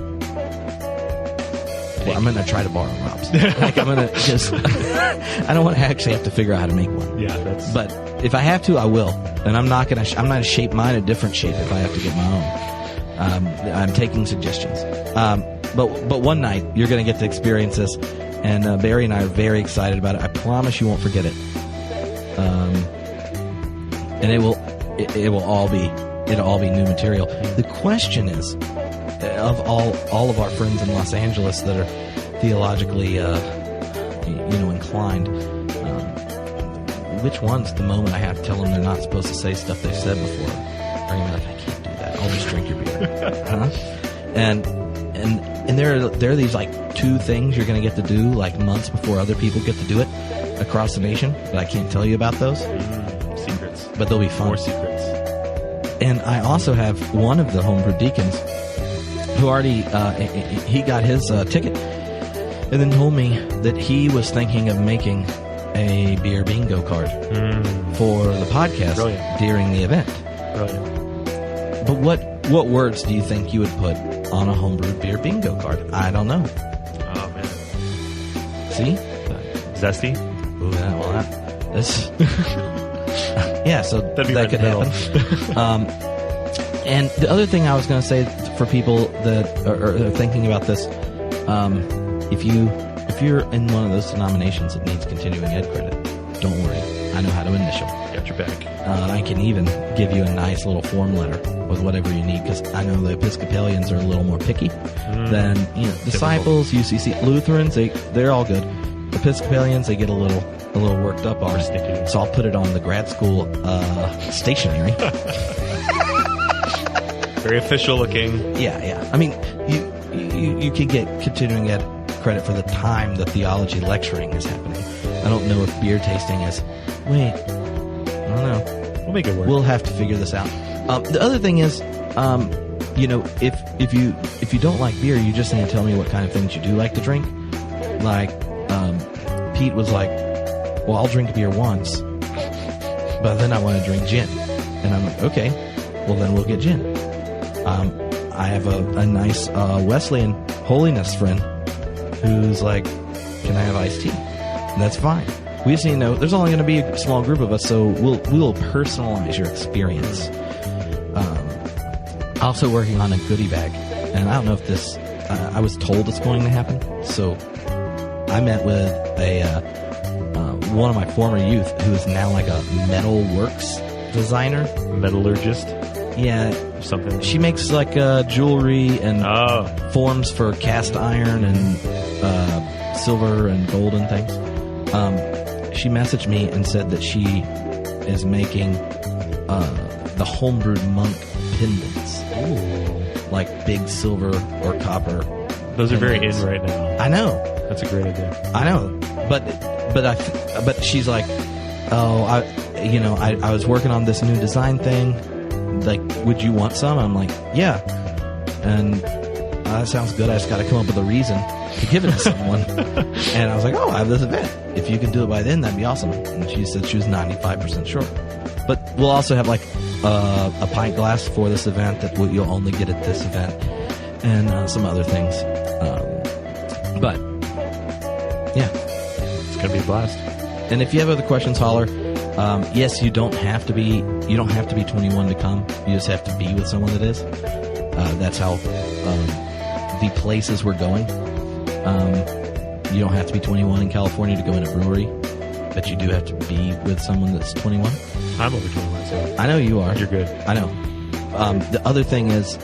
Well, I'm going to try to borrow Rob's. I'm going to just... I don't want to actually have to figure out how to make one. Yeah, But if I have to, I will. And I'm not going to... I'm going to shape mine a different shape if I have to get my own. I'm taking suggestions. But one night, you're going to get to experience this. And Barry and I are very excited about it. I promise you won't forget it. And it will all be new material. The question is, of all of our friends in Los Angeles that are theologically, inclined, which ones, the moment I have to tell them they're not supposed to say stuff they've said before, are going to be like, I can't do that. I'll just drink your beer. Huh? And there are these like 2 things you're going to get to do like months before other people get to do it across the nation, but I can't tell you about those. Secrets. But they'll be fun. More secrets. And I also have one of the homebrew deacons who already he got his ticket and then told me that he was thinking of making a beer bingo card for the podcast during the event. Brilliant. But what words do you think you would put on a homebrewed beer bingo card? I don't know. Oh, man. See? Zesty? Ooh, that's... yeah, so that could happen. And the other thing I was going to say for people that are thinking about this, if you're in one of those denominations that needs continuing ed credit, don't worry. I know how to initial. Got your back. I can even give you a nice little form letter with whatever you need, because I know the Episcopalians are a little more picky than disciples, UCC, Lutherans. They're all good. Episcopalians, they get a little worked up on it. So I'll put it on the grad school stationery. Very official looking. Yeah. I mean, you can get continuing ed credit for the time the theology lecturing is happening. I don't know if beer tasting is. Wait, I don't know. We'll make it work. We'll have to figure this out. The other thing is, if you don't like beer, you just need to tell me what kind of things you do like to drink. Like, Pete was like, well, I'll drink beer once, but then I want to drink gin. And I'm like, okay, well then we'll get gin. I have a nice Wesleyan holiness friend who's like, can I have iced tea? And that's fine. We just need to know, there's only going to be a small group of us, so we'll personalize your experience. Also working on a goodie bag, and I don't know if this, I was told it's going to happen, so I met with one of my former youth who is now like a metal works designer. Metallurgist. Yeah. Something. She makes like jewelry and forms for cast iron and silver and gold and things. She messaged me and said that she is making the homebrewed monk pendants. Ooh. Like big silver or copper. Those are very pendants. in right now. I know. That's a great idea. I know. But she's like, oh, I was working on this new design thing. Like, would you want some? I'm like, yeah. And that sounds good. I just got to come up with a reason to give it to someone. And I was like, oh, I have this event. If you can do it by then, that'd be awesome. And she said she was 95% sure. But we'll also have like a pint glass for this event that you'll only get at this event, and some other things. But yeah, it's gonna be a blast. And if you have other questions, holler. Yes, you don't have to be 21 to come. You just have to be with someone that is. That's how the places we're going. You don't have to be 21 in California to go in a brewery, but you do have to be with someone that's 21. I'm over 21, so I know you are. You're good. I know. The other thing is,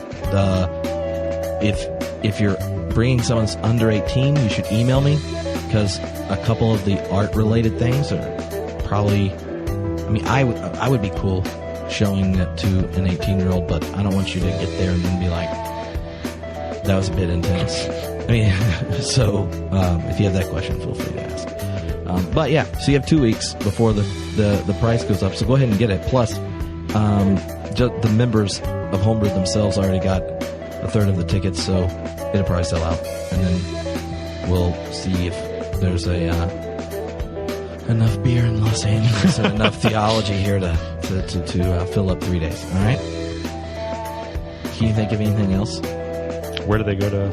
if you're bringing someone that's under 18, you should email me, because a couple of the art-related things are probably... I mean, I would be cool showing it to an 18-year-old, but I don't want you to get there and then be like, that was a bit intense. I mean, so if you have that question, feel free to ask. But yeah, so you have 2 weeks before the price goes up, so go ahead and get it. Plus, the members of Homebrew themselves already got a third of the tickets, so it'll probably sell out. And then we'll see if there's enough beer in Los Angeles and enough theology here to fill up 3 days. All right? Can you think of anything else? Where do they go to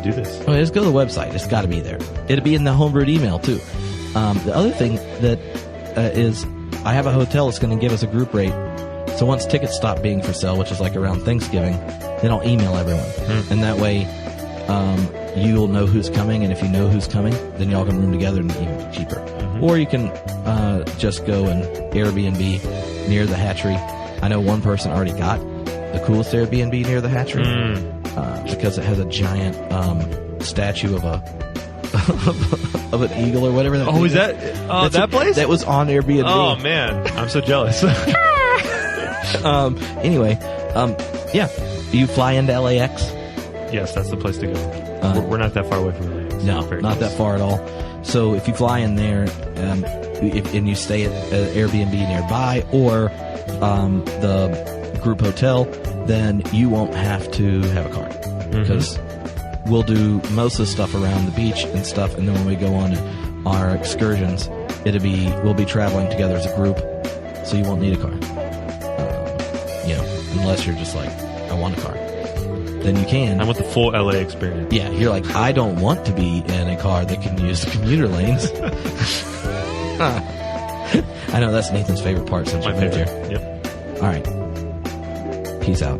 do this? Oh, just go to the website. It's got to be there. It'll be in the Homebrewed email, too. The other thing that is, I have a hotel that's going to give us a group rate. So once tickets stop being for sale, which is like around Thanksgiving, then I'll email everyone. And that way, you'll know who's coming, and if you know who's coming, then y'all can room together and even be cheaper. Or you can just go and Airbnb near the hatchery. I know one person already got the coolest Airbnb near the hatchery because it has a giant statue of of an eagle or whatever. Oh, is that that place? That was on Airbnb. Oh man, I'm so jealous. Anyway, yeah, you fly into LAX. Yes, that's the place to go. We're not that far away from LAX. No, not that far at all. So if you fly in there, and you stay at Airbnb nearby or the group hotel, then you won't have to have a car, because we'll do most of the stuff around the beach and stuff, and then when we go on our excursions, we'll be traveling together as a group, so you won't need a car. Unless you're just like, I want a car. Then you can. I want the full LA experience. Yeah, you're like, I don't want to be in a car that can use the commuter lanes. I know that's Nathan's favorite part since you moved here. Yep. All right. Peace out.